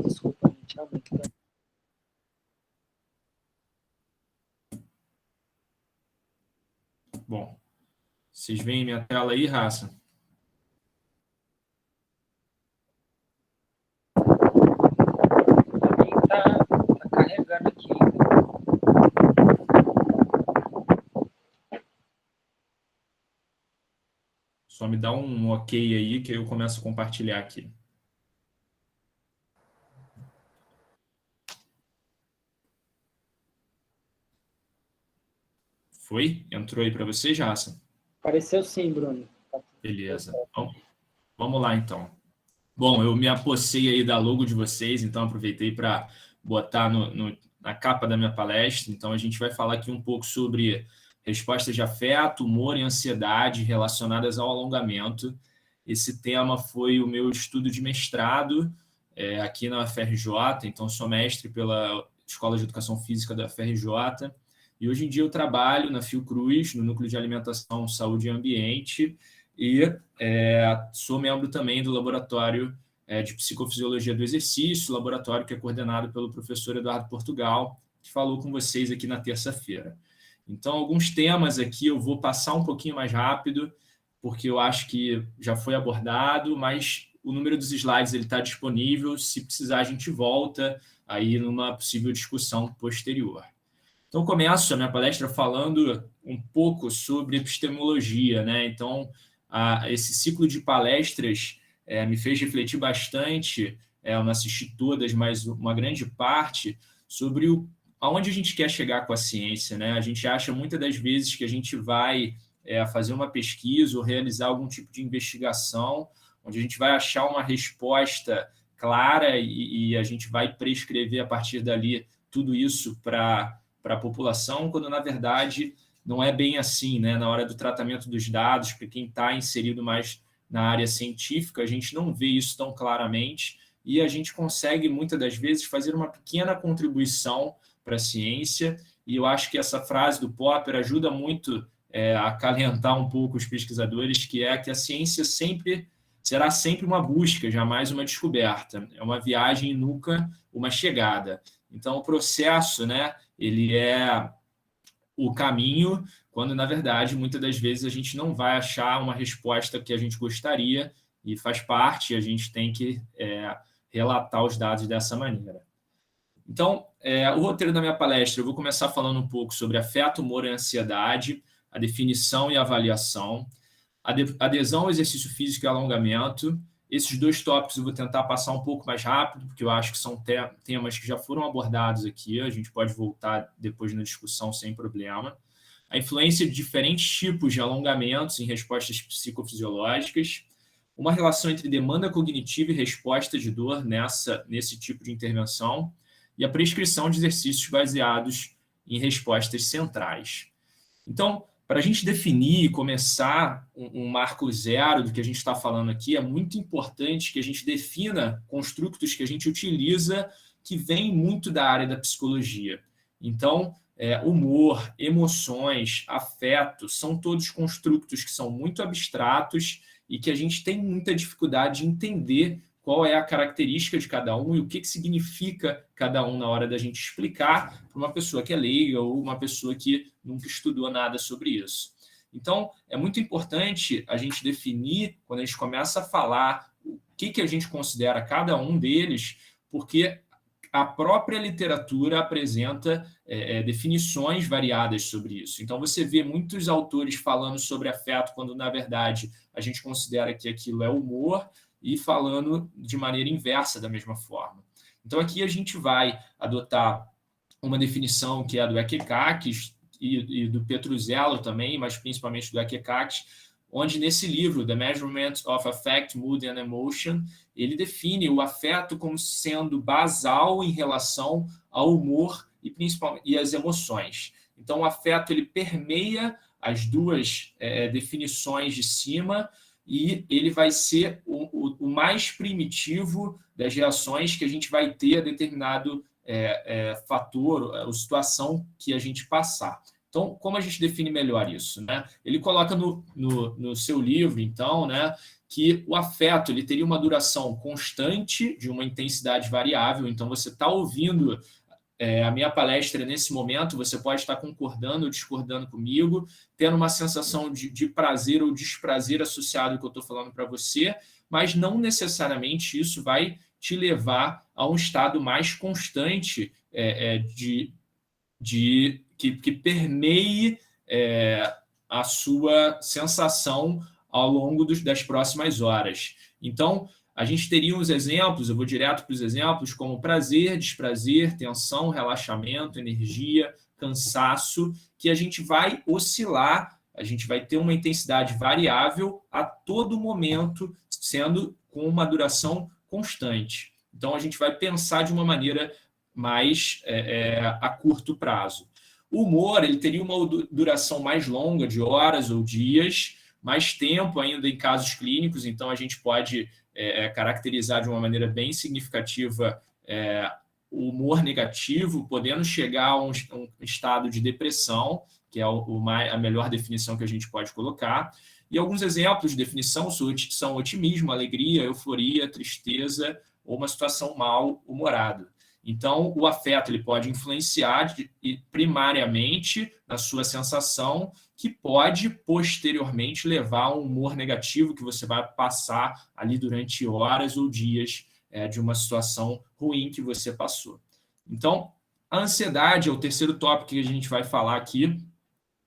Desculpa, gente, realmente. Bom, vocês veem minha tela aí, Raça? Tá carregando aqui. Só me dá um ok aí que eu começo a compartilhar aqui. Foi? Entrou aí para você, Jason? Apareceu sim, Bruno. Beleza. Bom, vamos lá, então. Bom, eu me apossei aí da logo de vocês, então aproveitei para botar na capa da minha palestra. Então, a gente vai falar aqui um pouco sobre respostas de afeto, humor e ansiedade relacionadas ao alongamento. Esse tema foi o meu estudo de mestrado aqui na UFRJ, então sou mestre pela Escola de Educação Física da FRJ, e hoje em dia eu trabalho na Fiocruz, no Núcleo de Alimentação, Saúde e Ambiente, e sou membro também do Laboratório de Psicofisiologia do Exercício, laboratório que é coordenado pelo professor Eduardo Portugal, que falou com vocês aqui na terça-feira. Então, alguns temas aqui eu vou passar um pouquinho mais rápido, porque eu acho que já foi abordado, mas o número dos slides está disponível, se precisar a gente volta aí numa possível discussão posterior. Então, começo a minha palestra falando um pouco sobre epistemologia, né? Então, esse ciclo de palestras me fez refletir bastante, eu não assisti todas, mas uma grande parte, sobre aonde a gente quer chegar com a ciência, né? A gente acha muitas das vezes que a gente vai fazer uma pesquisa ou realizar algum tipo de investigação, onde a gente vai achar uma resposta clara e a gente vai prescrever a partir dali tudo isso para a população, quando, na verdade, não é bem assim, né? Na hora do tratamento dos dados, para quem está inserido mais na área científica, a gente não vê isso tão claramente e a gente consegue, muitas das vezes, fazer uma pequena contribuição para a ciência, e eu acho que essa frase do Popper ajuda muito a acalentar um pouco os pesquisadores, que é que a ciência será sempre uma busca, jamais uma descoberta. É uma viagem e nunca uma chegada. Então, o processo, né, ele é o caminho, quando, na verdade, muitas das vezes a gente não vai achar uma resposta que a gente gostaria, e faz parte, a gente tem que relatar os dados dessa maneira. Então, o roteiro da minha palestra, eu vou começar falando um pouco sobre afeto, humor e ansiedade, a definição e avaliação, adesão ao exercício físico e alongamento. Esses dois tópicos eu vou tentar passar um pouco mais rápido, porque eu acho que são temas que já foram abordados aqui, a gente pode voltar depois na discussão sem problema. A influência de diferentes tipos de alongamentos em respostas psicofisiológicas, uma relação entre demanda cognitiva e resposta de dor nesse tipo de intervenção, e a prescrição de exercícios baseados em respostas centrais. Então, para a gente definir e começar um marco zero do que a gente está falando aqui, é muito importante que a gente defina construtos que a gente utiliza que vêm muito da área da psicologia. Então, humor, emoções, afeto, são todos construtos que são muito abstratos e que a gente tem muita dificuldade de entender qual é a característica de cada um e o que significa cada um na hora da gente explicar para uma pessoa que é leiga ou uma pessoa que nunca estudou nada sobre isso. Então, é muito importante a gente definir, quando a gente começa a falar o que a gente considera cada um deles, porque a própria literatura apresenta definições variadas sobre isso. Então, você vê muitos autores falando sobre afeto, quando, na verdade, a gente considera que aquilo é humor, e falando de maneira inversa da mesma forma. Então, aqui a gente vai adotar uma definição que é a do Eckhart e do Petruzzello também, mas principalmente do Eckhart, onde nesse livro, The Measurement of Affect, Mood and Emotion, ele define o afeto como sendo basal em relação ao humor e principalmente e as emoções. Então, o afeto ele permeia as duas definições de cima, e ele vai ser o mais primitivo das reações que a gente vai ter a determinado fator ou situação que a gente passar. Então, como a gente define melhor isso, né? Ele coloca no seu livro, então, né, que o afeto ele teria uma duração constante de uma intensidade variável. Então, você está ouvindo a minha palestra nesse momento, você pode estar concordando ou discordando comigo, tendo uma sensação de prazer ou desprazer associado ao que eu estou falando para você, mas não necessariamente isso vai te levar a um estado mais constante que permeie a sua sensação ao longo das próximas horas. Então, a gente teria uns exemplos, eu vou direto para os exemplos, como prazer, desprazer, tensão, relaxamento, energia, cansaço, que a gente vai oscilar, a gente vai ter uma intensidade variável a todo momento, sendo com uma duração constante. Então, a gente vai pensar de uma maneira mais a curto prazo. O humor ele teria uma duração mais longa, de horas ou dias, mais tempo ainda em casos clínicos, então a gente pode caracterizar de uma maneira bem significativa o humor negativo, podendo chegar a um estado de depressão, que é a melhor definição que a gente pode colocar. E alguns exemplos de definição são otimismo, alegria, euforia, tristeza ou uma situação mal-humorada. Então, o afeto ele pode influenciar primariamente na sua sensação, que pode posteriormente levar a um humor negativo que você vai passar ali durante horas ou dias de uma situação ruim que você passou. Então, a ansiedade é o terceiro tópico que a gente vai falar aqui.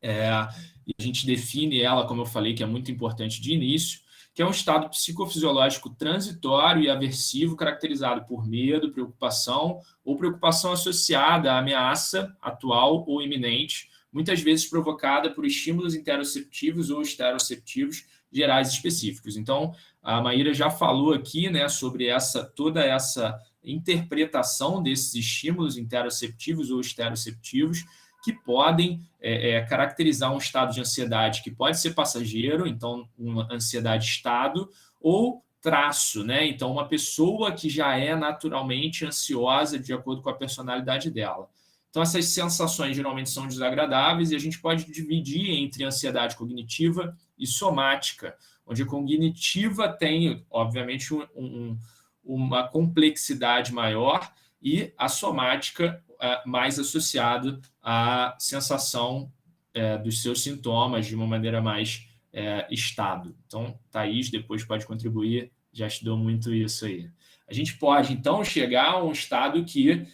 E a gente define ela, como eu falei, que é muito importante de início, que é um estado psicofisiológico transitório e aversivo caracterizado por medo, preocupação ou preocupação associada à ameaça atual ou iminente, muitas vezes provocada por estímulos interoceptivos ou esteroceptivos gerais específicos. Então, a Maíra já falou aqui, né, sobre toda essa interpretação desses estímulos interoceptivos ou esteroceptivos que podem caracterizar um estado de ansiedade que pode ser passageiro, então uma ansiedade estado, ou traço, né? Então uma pessoa que já é naturalmente ansiosa de acordo com a personalidade dela. Então essas sensações geralmente são desagradáveis e a gente pode dividir entre ansiedade cognitiva e somática, onde a cognitiva tem, obviamente, uma complexidade maior e a somática mais associado à sensação dos seus sintomas de uma maneira mais estado. Então, Thaís depois pode contribuir, já estudou muito isso aí. A gente pode, então, chegar a um estado que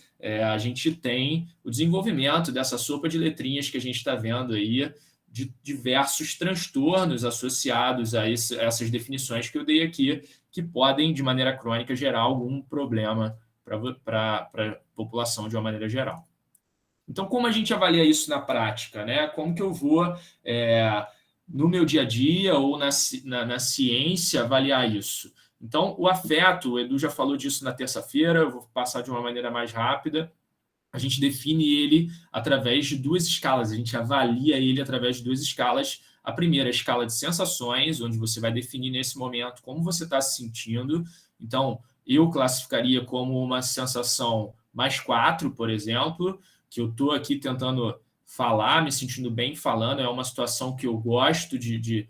a gente tem o desenvolvimento dessa sopa de letrinhas que a gente está vendo aí, de diversos transtornos associados a essas definições que eu dei aqui, que podem, de maneira crônica, gerar algum problema para a população de uma maneira geral. Então, como a gente avalia isso na prática, né? Como que eu vou, no meu dia a dia ou na ciência, avaliar isso? Então, o afeto, o Edu já falou disso na terça-feira, eu vou passar de uma maneira mais rápida. A gente define ele através de duas escalas, a gente avalia ele através de duas escalas. A primeira é a escala de sensações, onde você vai definir nesse momento como você está se sentindo. Então, eu classificaria como uma sensação mais 4, por exemplo, que eu estou aqui tentando falar, me sentindo bem falando, é uma situação que eu gosto de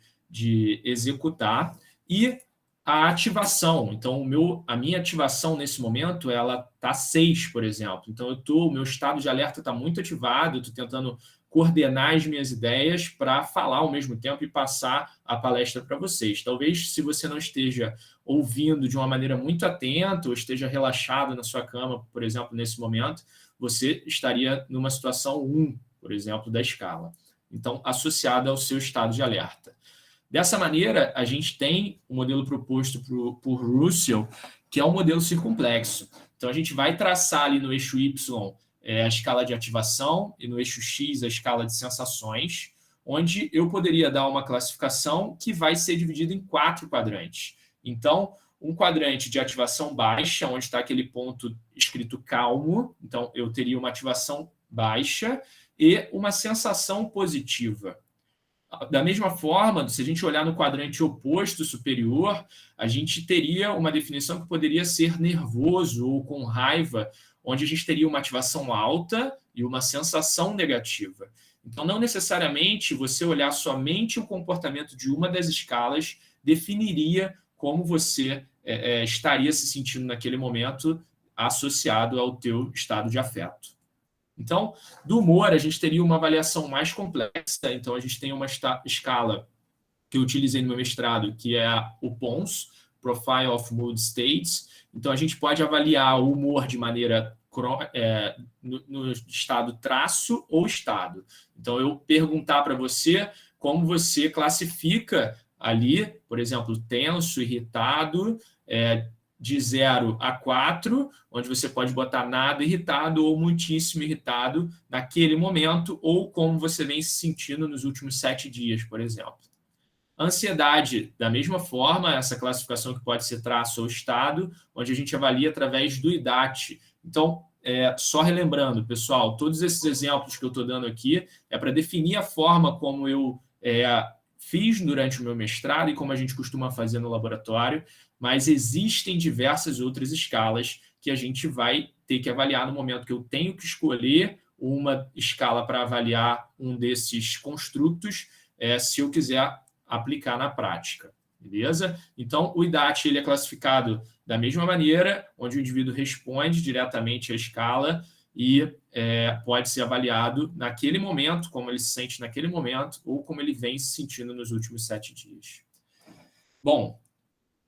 executar. E a ativação, então a minha ativação nesse momento, ela está 6, por exemplo. Então, o meu estado de alerta está muito ativado, eu estou tentando coordenar as minhas ideias para falar ao mesmo tempo e passar a palestra para vocês. Talvez, se você não esteja ouvindo de uma maneira muito atenta ou esteja relaxado na sua cama, por exemplo, nesse momento, você estaria numa situação 1, por exemplo, da escala. Então, associada ao seu estado de alerta. Dessa maneira, a gente tem o modelo proposto por Russell, que é um modelo circunplexo. Então, a gente vai traçar ali no eixo Y a escala de ativação e no eixo X a escala de sensações, onde eu poderia dar uma classificação que vai ser dividida em 4 quadrantes. Então, um quadrante de ativação baixa, onde está aquele ponto escrito calmo, então eu teria uma ativação baixa e uma sensação positiva. Da mesma forma, se a gente olhar no quadrante oposto superior, a gente teria uma definição que poderia ser nervoso ou com raiva, onde a gente teria uma ativação alta e uma sensação negativa. Então, não necessariamente você olhar somente o comportamento de uma das escalas definiria como você estaria se sentindo naquele momento associado ao teu estado de afeto. Então, do humor, a gente teria uma avaliação mais complexa. Então, a gente tem uma escala que eu utilizei no meu mestrado, que é o PONS, Profile of Mood States. Então, a gente pode avaliar o humor de maneira no estado traço ou estado. Então, eu perguntar para você como você classifica ali, por exemplo, tenso, irritado, de 0 a 4, onde você pode botar nada irritado ou muitíssimo irritado naquele momento, ou como você vem se sentindo nos últimos 7 dias, por exemplo. Ansiedade, da mesma forma, essa classificação que pode ser traço ou estado, onde a gente avalia através do IDAT. Então, só relembrando, pessoal, todos esses exemplos que eu estou dando aqui é para definir a forma como eu fiz durante o meu mestrado e como a gente costuma fazer no laboratório, mas existem diversas outras escalas que a gente vai ter que avaliar no momento que eu tenho que escolher uma escala para avaliar um desses construtos, se eu quiser aplicar na prática. Beleza? Então, o IDAT ele é classificado da mesma maneira, onde o indivíduo responde diretamente à escala e pode ser avaliado naquele momento, como ele se sente naquele momento, ou como ele vem se sentindo nos últimos 7 dias. Bom,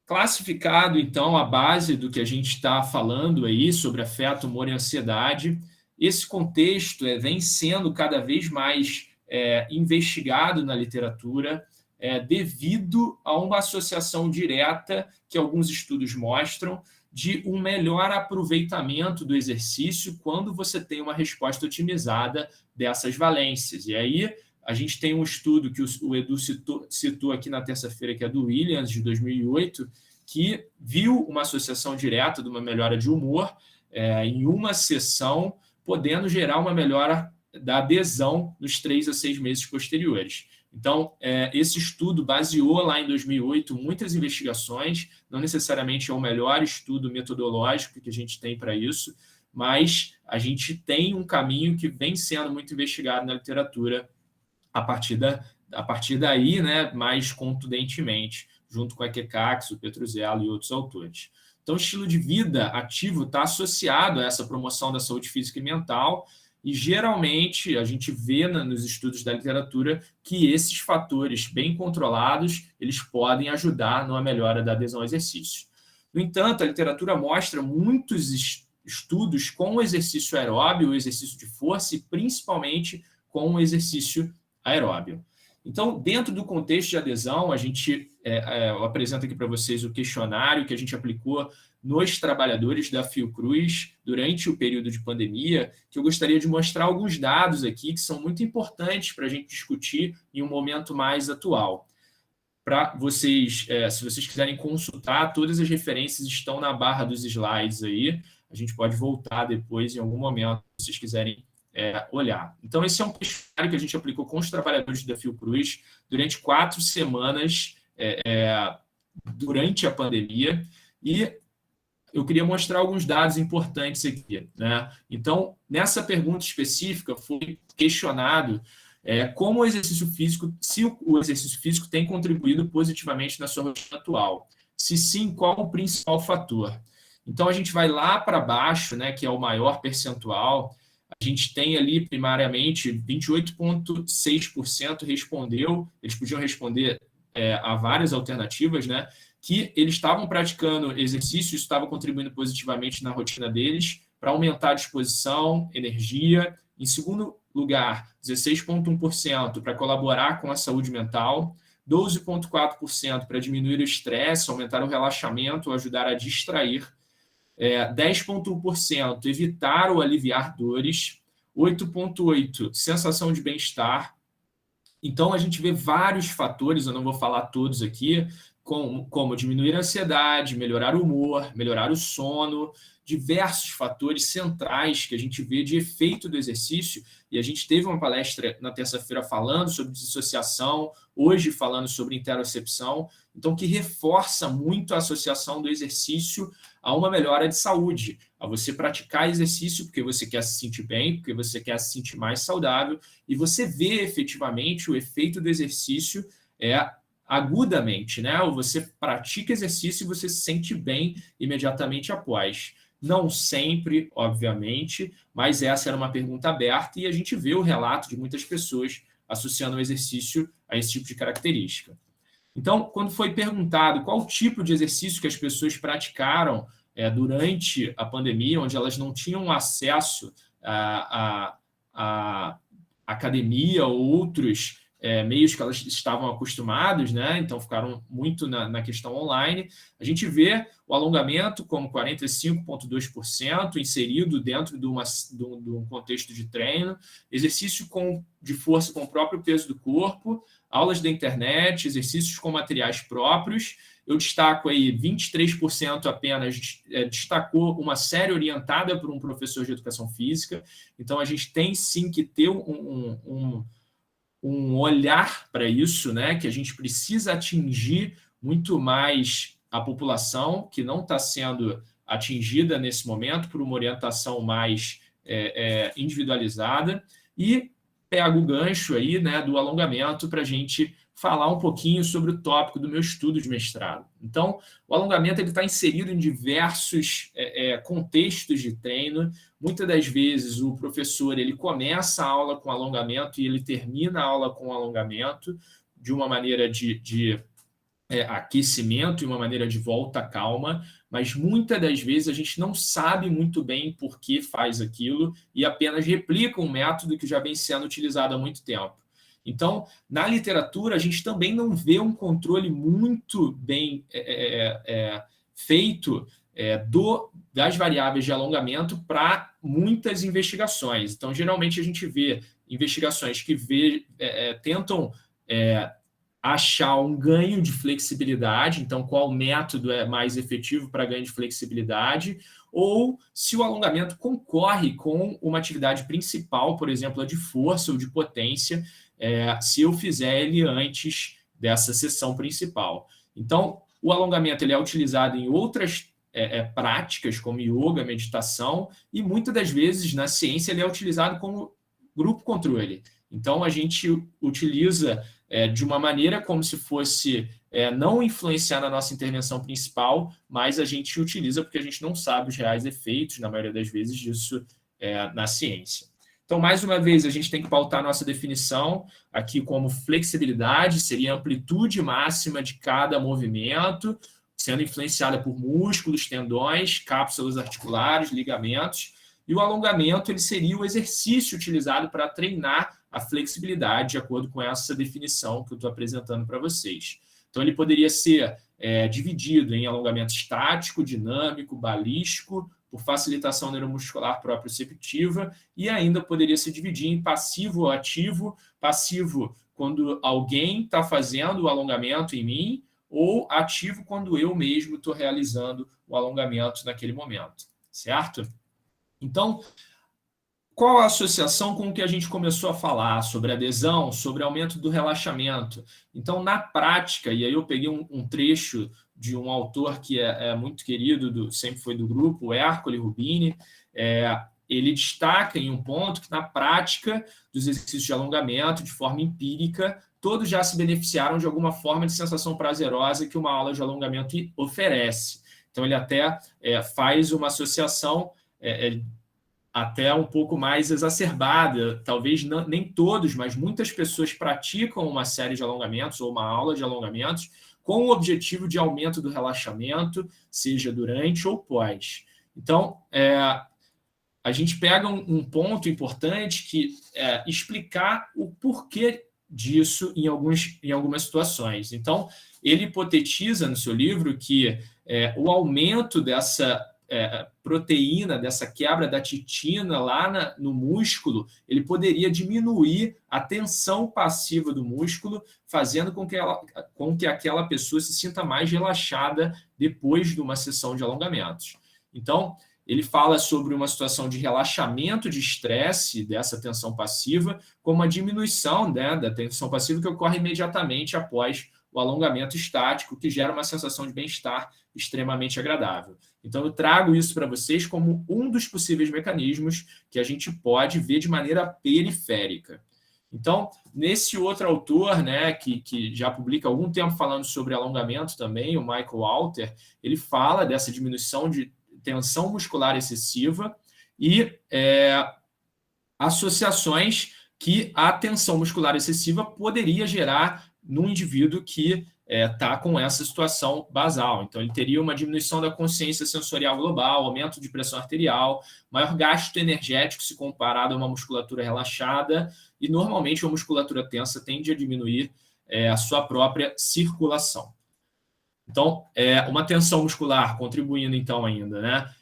classificado, então, a base do que a gente está falando aí sobre afeto, humor e ansiedade, esse contexto vem sendo cada vez mais investigado na literatura, devido a uma associação direta que alguns estudos mostram de um melhor aproveitamento do exercício quando você tem uma resposta otimizada dessas valências. E aí a gente tem um estudo que o Edu citou aqui na terça-feira, que é do Williams, de 2008, que viu uma associação direta de uma melhora de humor em uma sessão, podendo gerar uma melhora da adesão nos 3 a 6 meses posteriores. Então, esse estudo baseou lá em 2008 muitas investigações, não necessariamente é o melhor estudo metodológico que a gente tem para isso, mas a gente tem um caminho que vem sendo muito investigado na literatura a partir daí, né, mais contundentemente, junto com a Kekax, o Petruzzello e outros autores. Então, o estilo de vida ativo está associado a essa promoção da saúde física e mental, e geralmente a gente vê nos estudos da literatura que esses fatores bem controlados, eles podem ajudar numa melhora da adesão ao exercício. No entanto, a literatura mostra muitos estudos com o exercício aeróbio, o exercício de força e principalmente com o exercício aeróbio. Então, dentro do contexto de adesão, eu apresento aqui para vocês o questionário que a gente aplicou nos trabalhadores da Fiocruz durante o período de pandemia, que eu gostaria de mostrar alguns dados aqui que são muito importantes para a gente discutir em um momento mais atual. Para vocês, se vocês quiserem consultar, todas as referências estão na barra dos slides aí. A gente pode voltar depois em algum momento, se vocês quiserem olhar. Então, esse é um questionário que a gente aplicou com os trabalhadores da Fiocruz durante 4 semanas durante a pandemia, e eu queria mostrar alguns dados importantes aqui, né? Então, nessa pergunta específica, foi questionado como o exercício físico, se o exercício físico tem contribuído positivamente na sua rotina atual. Se sim, qual o principal fator? Então, a gente vai lá para baixo, né, que é o maior percentual. A gente tem ali, primariamente, 28,6% respondeu, eles podiam responder a várias alternativas, né, que eles estavam praticando exercício, isso estava contribuindo positivamente na rotina deles, para aumentar a disposição, energia. Em segundo lugar, 16,1% para colaborar com a saúde mental, 12,4% para diminuir o estresse, aumentar o relaxamento, ajudar a distrair, 10,1% evitar ou aliviar dores, 8,8% sensação de bem-estar. Então, a gente vê vários fatores, eu não vou falar todos aqui, como diminuir a ansiedade, melhorar o humor, melhorar o sono, diversos fatores centrais que a gente vê de efeito do exercício, e a gente teve uma palestra na terça-feira falando sobre dissociação, hoje falando sobre interocepção, então que reforça muito a associação do exercício a uma melhora de saúde, a você praticar exercício porque você quer se sentir bem, porque você quer se sentir mais saudável, e você vê efetivamente o efeito do exercício agudamente, né? Ou você pratica exercício e você se sente bem imediatamente após. Não sempre, obviamente, mas essa era uma pergunta aberta e a gente vê o relato de muitas pessoas associando o exercício a esse tipo de característica. Então, quando foi perguntado qual tipo de exercício que as pessoas praticaram durante a pandemia, onde elas não tinham acesso à academia ou outros meios que elas estavam acostumados, né? Então ficaram muito na questão online. A gente vê o alongamento como 45,2% inserido dentro de um contexto de treino, exercício de força com o próprio peso do corpo, aulas da internet, exercícios com materiais próprios. Eu destaco aí 23% apenas destacou uma série orientada por um professor de educação física. Então a gente tem sim que ter um olhar para isso, né? Que a gente precisa atingir muito mais a população que não está sendo atingida nesse momento por uma orientação mais individualizada, e pego o gancho aí, né, do alongamento para a gente falar um pouquinho sobre o tópico do meu estudo de mestrado. Então, o alongamento está inserido em diversos contextos de treino. Muitas das vezes o professor ele começa a aula com alongamento e ele termina a aula com alongamento de uma maneira de aquecimento e uma maneira de volta calma, mas muitas das vezes a gente não sabe muito bem por que faz aquilo e apenas replica um método que já vem sendo utilizado há muito tempo. Então, na literatura, a gente também não vê um controle muito bem feito das variáveis de alongamento para muitas investigações. Então, geralmente, a gente vê investigações que tentam achar um ganho de flexibilidade, então qual método é mais efetivo para ganho de flexibilidade, ou se o alongamento concorre com uma atividade principal, por exemplo, a de força ou de potência, se eu fizer ele antes dessa sessão principal. Então, o alongamento ele é utilizado em outras práticas, como yoga, meditação, e muitas das vezes na ciência ele é utilizado como grupo controle. Então, a gente utiliza de uma maneira como se fosse não influenciar na nossa intervenção principal, mas a gente utiliza porque a gente não sabe os reais efeitos, na maioria das vezes, disso na ciência. Então, mais uma vez, a gente tem que pautar a nossa definição aqui como flexibilidade, seria a amplitude máxima de cada movimento, sendo influenciada por músculos, tendões, cápsulas articulares, ligamentos, e o alongamento ele seria o exercício utilizado para treinar a flexibilidade, de acordo com essa definição que eu estou apresentando para vocês. Então, ele poderia ser dividido em alongamento estático, dinâmico, balístico, por facilitação neuromuscular proprioceptiva, e ainda poderia se dividir em passivo ou ativo. Passivo, quando alguém está fazendo o alongamento em mim, ou ativo, quando eu mesmo estou realizando o alongamento naquele momento, certo? Então, qual a associação com o que a gente começou a falar sobre adesão, sobre aumento do relaxamento? Então, na prática, e aí eu peguei um trecho de um autor que é muito querido, sempre foi do grupo, o Ercole Rubini, ele destaca em um ponto que na prática dos exercícios de alongamento, de forma empírica, todos já se beneficiaram de alguma forma de sensação prazerosa que uma aula de alongamento oferece. Então, ele até faz uma associação até um pouco mais exacerbada, talvez nem todos, mas muitas pessoas praticam uma série de alongamentos ou uma aula de alongamentos com o objetivo de aumento do relaxamento, seja durante ou pós. Então, a gente pega um ponto importante que é explicar o porquê disso em algumas situações. Então, ele hipotetiza no seu livro que o aumento dessa proteína, dessa quebra da titina lá no músculo, ele poderia diminuir a tensão passiva do músculo, fazendo com que aquela pessoa se sinta mais relaxada depois de uma sessão de alongamentos. Então, ele fala sobre uma situação de relaxamento de estresse dessa tensão passiva, com uma diminuição da tensão passiva que ocorre imediatamente após o alongamento estático, que gera uma sensação de bem-estar extremamente agradável. Então, eu trago isso para vocês como um dos possíveis mecanismos que a gente pode ver de maneira periférica. Então, nesse outro autor, né, que já publica há algum tempo falando sobre alongamento também, o Michael Alter, ele fala dessa diminuição de tensão muscular excessiva e associações que a tensão muscular excessiva poderia gerar num indivíduo que está com essa situação basal. Então, ele teria uma diminuição da consciência sensorial global, aumento de pressão arterial, maior gasto energético se comparado a uma musculatura relaxada, e normalmente a musculatura tensa tende a diminuir a sua própria circulação. Então, uma tensão muscular contribuindo, então, ainda, né?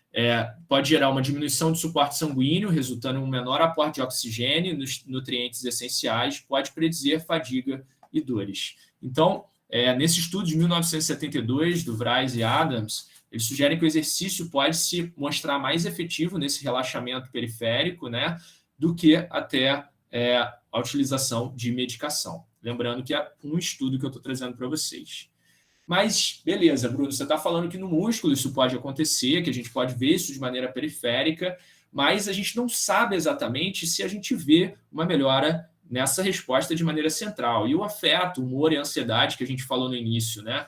Pode gerar uma diminuição do suporte sanguíneo, resultando em um menor aporte de oxigênio nos nutrientes essenciais, pode predizer fadiga e dores. Então, nesse estudo de 1972, do Vries e Adams, eles sugerem que o exercício pode se mostrar mais efetivo nesse relaxamento periférico, né, do que até a utilização de medicação. Lembrando que é um estudo que eu estou trazendo para vocês. Mas, beleza, Bruno, você está falando que no músculo isso pode acontecer, que a gente pode ver isso de maneira periférica, mas a gente não sabe exatamente se a gente vê uma melhora nessa resposta de maneira central. E o afeto, o humor e a ansiedade que a gente falou no início, né?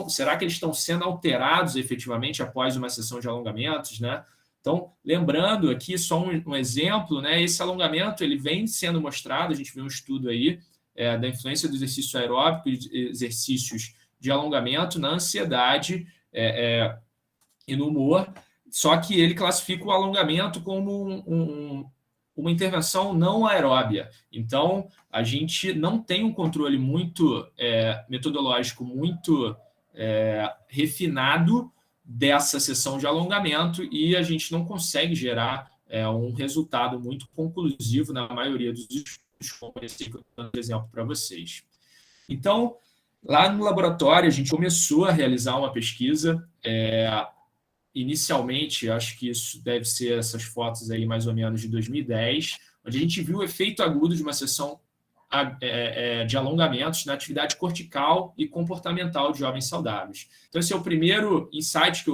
Será que eles estão sendo alterados efetivamente após uma sessão de alongamentos, né? Então, lembrando aqui só um exemplo, né? Esse alongamento ele vem sendo mostrado, a gente viu um estudo aí da influência do exercício aeróbico e exercícios de alongamento na ansiedade e no humor, só que ele classifica o alongamento como uma intervenção não aeróbia. Então, a gente não tem um controle muito metodológico muito refinado dessa sessão de alongamento e a gente não consegue gerar um resultado muito conclusivo na maioria dos estudos, como esse que eu estou dando exemplo para vocês. Então, lá no laboratório, a gente começou a realizar uma pesquisa. Inicialmente, acho que isso deve ser essas fotos aí mais ou menos de 2010, onde a gente viu o efeito agudo de uma sessão de alongamentos na atividade cortical e comportamental de jovens saudáveis. Então, esse é o primeiro insight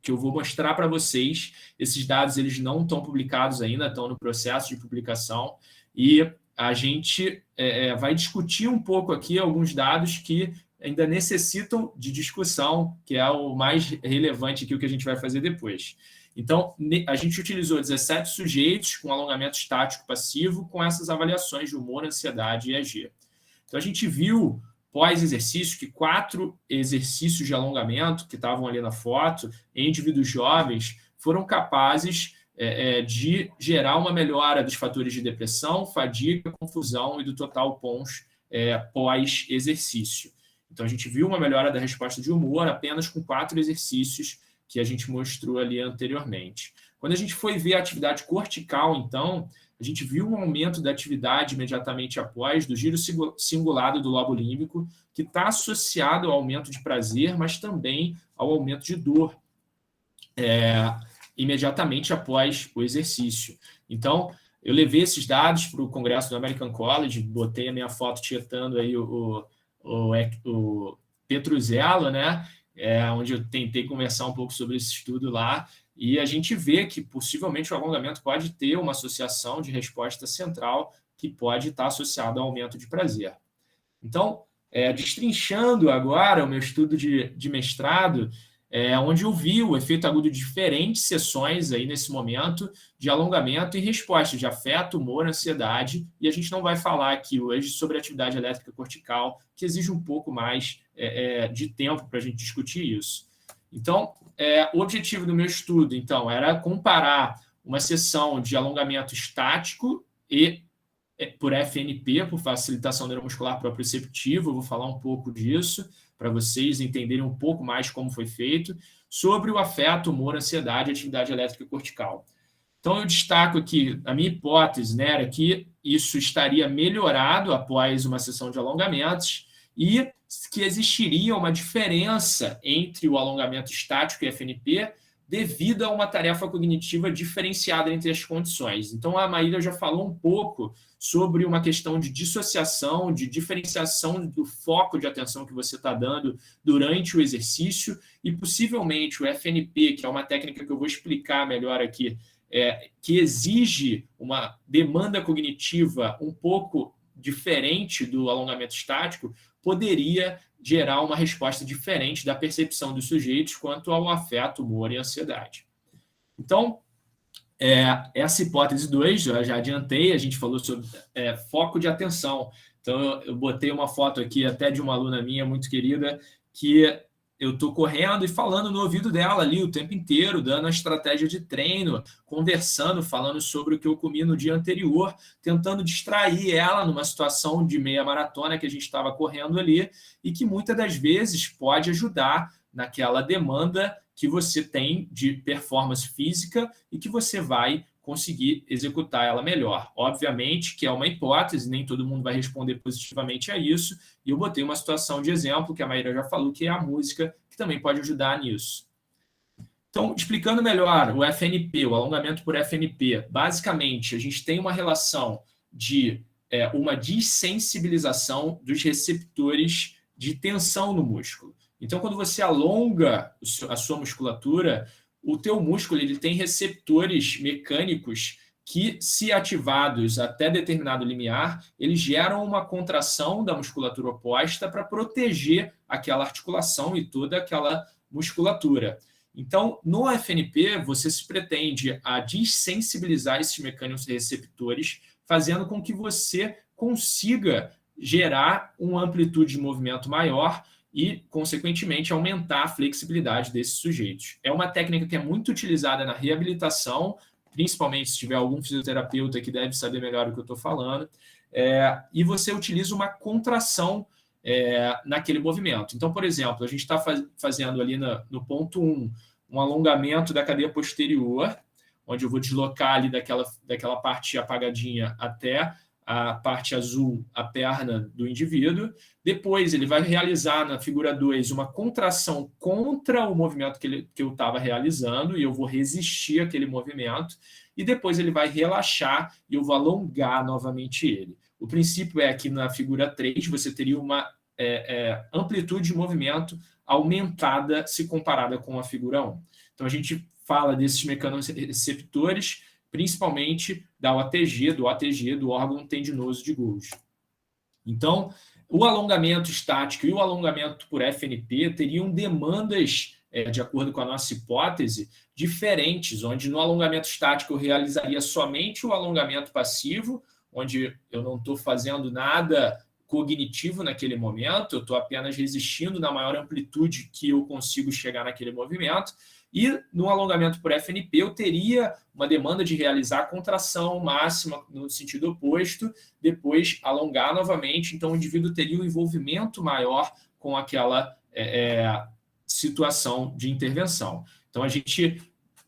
que eu vou mostrar para vocês. Esses dados eles não estão publicados ainda, estão no processo de publicação, e a gente vai discutir um pouco aqui alguns dados que ainda necessitam de discussão, que é o mais relevante aqui, o que a gente vai fazer depois. Então, a gente utilizou 17 sujeitos com alongamento estático passivo, com essas avaliações de humor, ansiedade e EG. Então, a gente viu, pós-exercício, que 4 exercícios de alongamento, que estavam ali na foto, em indivíduos jovens, foram capazes de gerar uma melhora dos fatores de depressão, fadiga, confusão e do total PONS pós-exercício. Então, a gente viu uma melhora da resposta de humor apenas com 4 exercícios que a gente mostrou ali anteriormente. Quando a gente foi ver a atividade cortical, então, a gente viu um aumento da atividade imediatamente após do giro cingulado do lobo límbico, que está associado ao aumento de prazer, mas também ao aumento de dor, imediatamente após o exercício. Então, eu levei esses dados para o congresso do American College, botei a minha foto tietando aí o Petruzzello, né? Onde eu tentei conversar um pouco sobre esse estudo lá, e a gente vê que possivelmente o alongamento pode ter uma associação de resposta central que pode estar associada ao aumento de prazer. Então, destrinchando agora o meu estudo de mestrado, onde eu vi o efeito agudo de diferentes sessões aí nesse momento de alongamento e resposta de afeto, humor, ansiedade, e a gente não vai falar aqui hoje sobre atividade elétrica cortical, que exige um pouco mais de tempo para a gente discutir isso. Então, o objetivo do meu estudo, então, era comparar uma sessão de alongamento estático e por FNP, por facilitação neuromuscular proprioceptiva, eu vou falar um pouco disso, para vocês entenderem um pouco mais como foi feito, sobre o afeto, humor, ansiedade e atividade elétrica cortical. Então, eu destaco aqui, a minha hipótese, né, era que isso estaria melhorado após uma sessão de alongamentos e que existiria uma diferença entre o alongamento estático e FNP devido a uma tarefa cognitiva diferenciada entre as condições. Então, a Maíra já falou um pouco sobre uma questão de dissociação, de diferenciação do foco de atenção que você está dando durante o exercício e, possivelmente, o FNP, que é uma técnica que eu vou explicar melhor aqui, que exige uma demanda cognitiva um pouco diferente do alongamento estático, poderia gerar uma resposta diferente da percepção dos sujeitos quanto ao afeto, humor e ansiedade. Então, essa hipótese 2, já adiantei, a gente falou sobre foco de atenção. Então, eu botei uma foto aqui até de uma aluna minha muito querida, que eu estou correndo e falando no ouvido dela ali o tempo inteiro, dando a estratégia de treino, conversando, falando sobre o que eu comi no dia anterior, tentando distrair ela numa situação de meia maratona que a gente estava correndo ali e que muitas das vezes pode ajudar naquela demanda que você tem de performance física e que você vai conseguir executar ela melhor. Obviamente que é uma hipótese, nem todo mundo vai responder positivamente a isso, e eu botei uma situação de exemplo, que a Maíra já falou, que é a música, que também pode ajudar nisso. Então, explicando melhor o FNP, o alongamento por FNP, basicamente, a gente tem uma relação de uma dessensibilização dos receptores de tensão no músculo. Então, quando você alonga a sua musculatura, o teu músculo ele tem receptores mecânicos que, se ativados até determinado limiar, eles geram uma contração da musculatura oposta para proteger aquela articulação e toda aquela musculatura. Então, no FNP, você se pretende a dessensibilizar esses mecanismos receptores, fazendo com que você consiga gerar uma amplitude de movimento maior e, consequentemente, aumentar a flexibilidade desses sujeitos. É uma técnica que é muito utilizada na reabilitação, principalmente se tiver algum fisioterapeuta que deve saber melhor o que eu estou falando, e você utiliza uma contração naquele movimento. Então, por exemplo, a gente está fazendo ali no ponto 1 um alongamento da cadeia posterior, onde eu vou deslocar ali daquela parte apagadinha até a parte azul, a perna do indivíduo. Depois ele vai realizar na figura 2 uma contração contra o movimento que eu estava realizando, e eu vou resistir àquele movimento, e depois ele vai relaxar e eu vou alongar novamente ele. O princípio é que na figura 3 você teria uma amplitude de movimento aumentada se comparada com a figura 1. Então a gente fala desses mecanismos receptores, principalmente do OTG, do órgão tendinoso de Golgi. Então, o alongamento estático e o alongamento por FNP teriam demandas, de acordo com a nossa hipótese, diferentes, onde no alongamento estático eu realizaria somente o alongamento passivo, onde eu não estou fazendo nada cognitivo naquele momento, eu estou apenas resistindo na maior amplitude que eu consigo chegar naquele movimento. E no alongamento por FNP eu teria uma demanda de realizar a contração máxima no sentido oposto, depois alongar novamente, então o indivíduo teria um envolvimento maior com aquela situação de intervenção. Então a gente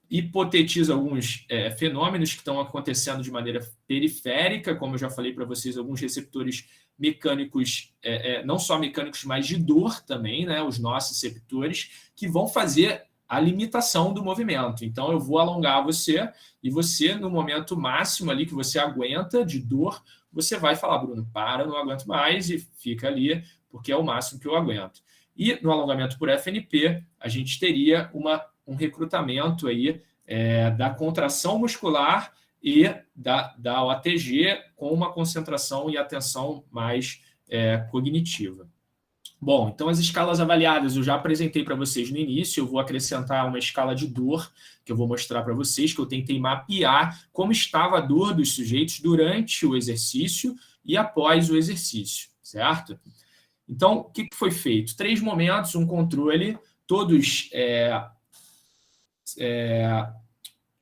hipotetiza alguns fenômenos que estão acontecendo de maneira periférica, como eu já falei para vocês, alguns receptores mecânicos, não só mecânicos, mas de dor também, né, os nociceptores, que vão fazer a limitação do movimento. Então, eu vou alongar você, e você, no momento máximo ali que você aguenta de dor, você vai falar, Bruno, para, não aguento mais, e fica ali, porque é o máximo que eu aguento. E no alongamento por FNP, a gente teria um recrutamento aí, da contração muscular e da OTG com uma concentração e atenção mais cognitiva. Bom, então as escalas avaliadas eu já apresentei para vocês no início, eu vou acrescentar uma escala de dor, que eu vou mostrar para vocês, que eu tentei mapear como estava a dor dos sujeitos durante o exercício e após o exercício, certo? Então, o que foi feito? 3 momentos, um controle, todos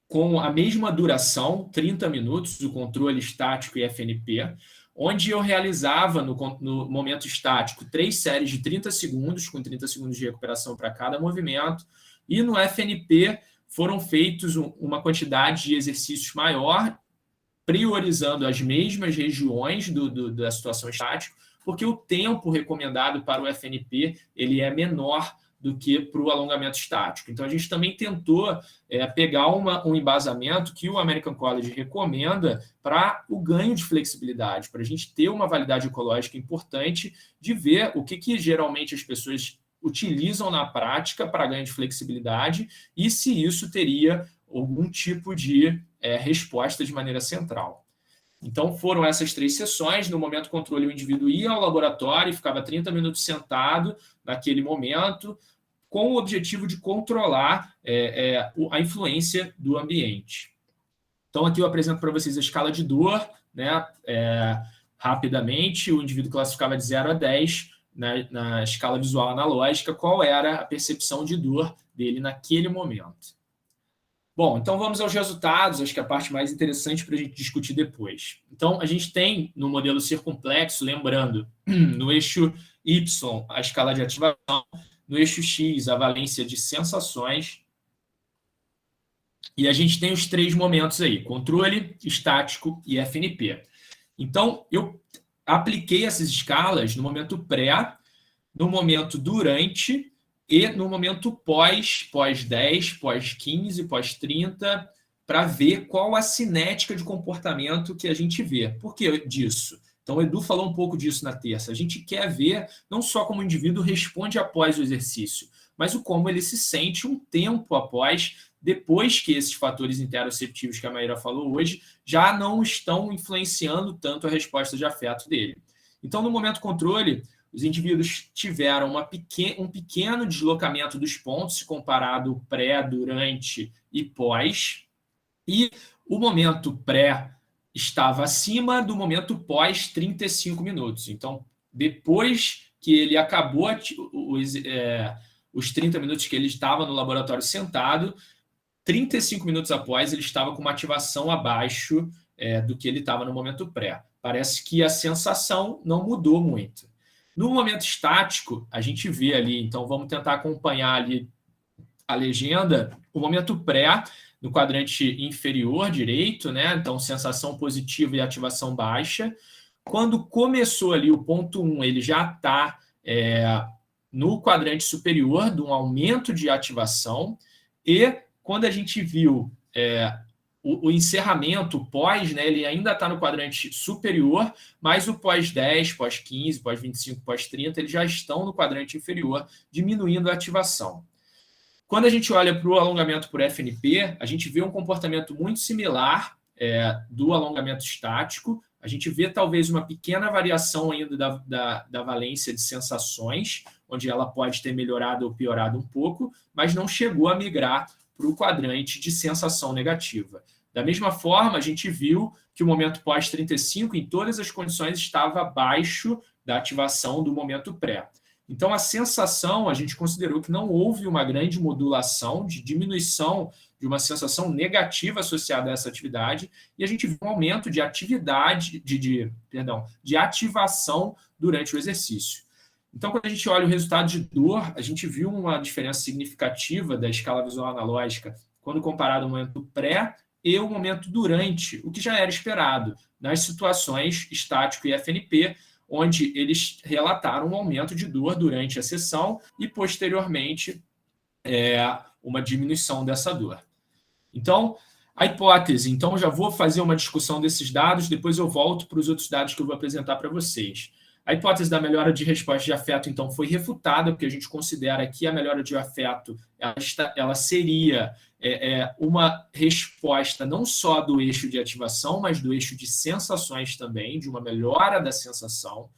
com a mesma duração, 30 minutos, o controle estático e FNP, onde eu realizava no momento estático 3 séries de 30 segundos, com 30 segundos de recuperação para cada movimento, e no FNP foram feitos uma quantidade de exercícios maior, priorizando as mesmas regiões da situação estática, porque o tempo recomendado para o FNP ele é menor do que para o alongamento estático. Então, a gente também tentou pegar um embasamento que o American College recomenda para o ganho de flexibilidade, para a gente ter uma validade ecológica importante de ver o que geralmente as pessoas utilizam na prática para ganho de flexibilidade e se isso teria algum tipo de resposta de maneira central. Então, foram essas 3 sessões. No momento controle, o indivíduo ia ao laboratório e ficava 30 minutos sentado naquele momento, com o objetivo de controlar a influência do ambiente. Então, aqui eu apresento para vocês a escala de dor, né? Rapidamente, o indivíduo classificava de 0 a 10, na escala visual analógica, qual era a percepção de dor dele naquele momento. Bom, então vamos aos resultados, acho que é a parte mais interessante para a gente discutir depois. Então, a gente tem no modelo circunflexo, lembrando, no eixo Y, a escala de ativação, no eixo X, a valência de sensações, e a gente tem os 3 momentos aí, controle, estático e FNP. Então, eu apliquei essas escalas no momento pré, no momento durante e no momento pós-10, pós-15, pós-30, para ver qual a cinética de comportamento que a gente vê. Por que disso? Então, Então, o Edu falou um pouco disso na terça. A gente quer ver não só como o indivíduo responde após o exercício, mas o como ele se sente um tempo após, depois que esses fatores interoceptivos que a Maíra falou hoje já não estão influenciando tanto a resposta de afeto dele. Então, no momento controle, os indivíduos tiveram um pequeno deslocamento dos pontos, se comparado pré, durante e pós, e o momento pré estava acima do momento pós 35 minutos. Então, depois que ele acabou os 30 minutos que ele estava no laboratório sentado, 35 minutos após, ele estava com uma ativação abaixo do que ele estava no momento pré. Parece que a sensação não mudou muito. No momento estático, a gente vê ali, então vamos tentar acompanhar ali a legenda, o momento pré, no quadrante inferior direito, né? Então, sensação positiva e ativação baixa. Quando começou ali o ponto 1, ele já está no quadrante superior de um aumento de ativação, e quando a gente viu o encerramento pós, né, ele ainda está no quadrante superior, mas o pós-10, pós-15, pós-25, pós-30, eles já estão no quadrante inferior, diminuindo a ativação. Quando a gente olha para o alongamento por FNP, a gente vê um comportamento muito similar do alongamento estático. A gente vê talvez uma pequena variação ainda da valência de sensações, onde ela pode ter melhorado ou piorado um pouco, mas não chegou a migrar para o quadrante de sensação negativa. Da mesma forma, a gente viu que o momento pós-35, em todas as condições, estava abaixo da ativação do momento pré. Então, a sensação, a gente considerou que não houve uma grande modulação de diminuição de uma sensação negativa associada a essa atividade, e a gente viu um aumento de atividade, de ativação durante o exercício. Então, quando a gente olha o resultado de dor, a gente viu uma diferença significativa da escala visual analógica quando comparado ao momento pré e o momento durante, o que já era esperado nas situações estático e FNP, onde eles relataram um aumento de dor durante a sessão e, posteriormente, uma diminuição dessa dor. Então, a hipótese. Então, eu já vou fazer uma discussão desses dados, depois eu volto para os outros dados que eu vou apresentar para vocês. A hipótese da melhora de resposta de afeto, então, foi refutada, porque a gente considera que a melhora de afeto ela seria uma resposta não só do eixo de ativação, mas do eixo de sensações também, de uma melhora da sensação.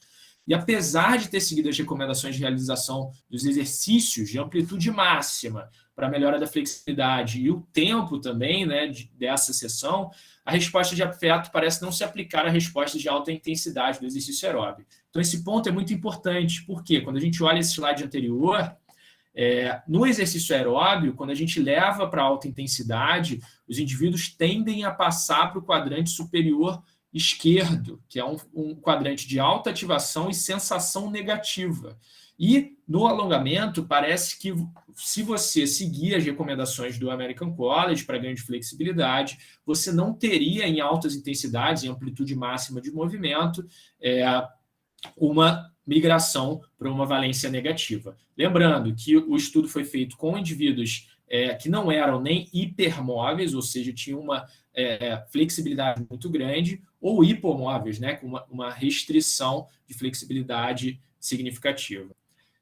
E apesar de ter seguido as recomendações de realização dos exercícios de amplitude máxima para a melhora da flexibilidade e o tempo também, né, dessa sessão, a resposta de afeto parece não se aplicar a respostas de alta intensidade do exercício aeróbio. Então, esse ponto é muito importante, porque quando a gente olha esse slide anterior, no exercício aeróbio, quando a gente leva para alta intensidade, os indivíduos tendem a passar para o quadrante superior esquerdo, que é um quadrante de alta ativação e sensação negativa. E no alongamento, parece que se você seguir as recomendações do American College para ganho de flexibilidade, você não teria em altas intensidades, em amplitude máxima de movimento, uma migração para uma valência negativa. Lembrando que o estudo foi feito com indivíduos que não eram nem hipermóveis, ou seja, tinham uma flexibilidade muito grande, ou hipomóveis, né, com uma restrição de flexibilidade significativa.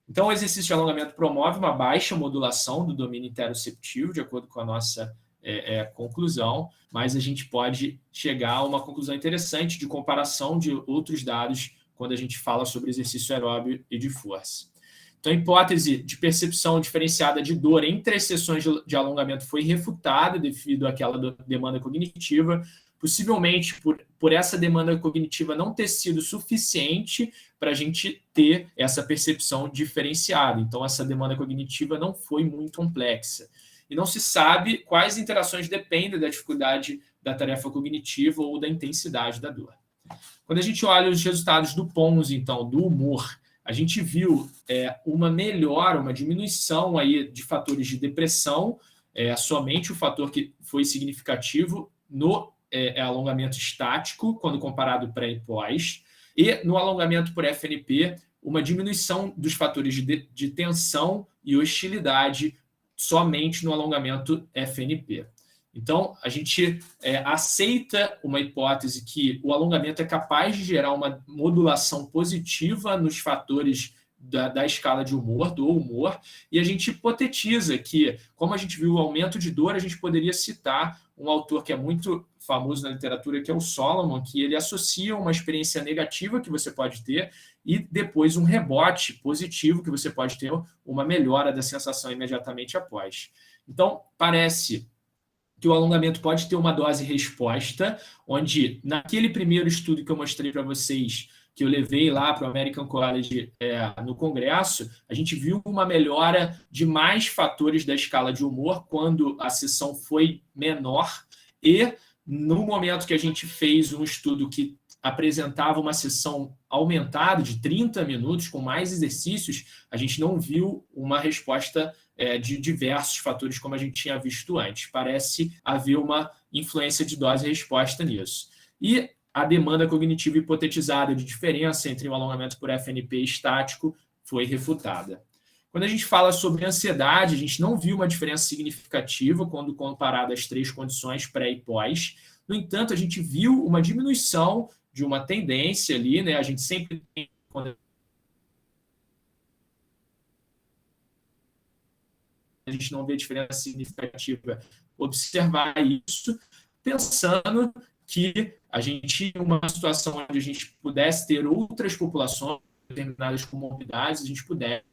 Então, o exercício de alongamento promove uma baixa modulação do domínio interoceptivo, de acordo com a nossa conclusão, mas a gente pode chegar a uma conclusão interessante de comparação de outros dados quando a gente fala sobre exercício aeróbio e de força. Então, a hipótese de percepção diferenciada de dor entre as sessões de alongamento foi refutada devido àquela demanda cognitiva, possivelmente por essa demanda cognitiva não ter sido suficiente para a gente ter essa percepção diferenciada. Então, essa demanda cognitiva não foi muito complexa. E não se sabe quais interações dependem da dificuldade da tarefa cognitiva ou da intensidade da dor. Quando a gente olha os resultados do PONS, então, do humor, a gente viu uma melhora, uma diminuição aí de fatores de depressão, somente o fator que foi significativo no alongamento estático, quando comparado pré e pós, e no alongamento por FNP, uma diminuição dos fatores de tensão e hostilidade somente no alongamento FNP. Então, a gente aceita uma hipótese que o alongamento é capaz de gerar uma modulação positiva nos fatores da escala de humor, do humor, e a gente hipotetiza que, como a gente viu o aumento de dor, a gente poderia citar um autor que é muito famoso na literatura, que é o Solomon, que ele associa uma experiência negativa que você pode ter e depois um rebote positivo que você pode ter, uma melhora da sensação imediatamente após. Então, parece que o alongamento pode ter uma dose-resposta, onde naquele primeiro estudo que eu mostrei para vocês, que eu levei lá para o American College no congresso, a gente viu uma melhora de mais fatores da escala de humor quando a sessão foi menor, e no momento que a gente fez um estudo que apresentava uma sessão aumentada de 30 minutos, com mais exercícios, a gente não viu uma resposta de diversos fatores como a gente tinha visto antes. Parece haver uma influência de dose-resposta nisso. E a demanda cognitiva hipotetizada de diferença entre o alongamento por FNP estático foi refutada. Quando a gente fala sobre ansiedade, a gente não viu uma diferença significativa quando comparado as 3 condições pré e pós. No entanto, a gente viu uma diminuição de uma tendência ali, né? A gente sempre tem, quando a gente não vê diferença significativa, observar isso, pensando que a gente, em uma situação onde a gente pudesse ter outras populações determinadas comorbidades, a gente pudesse.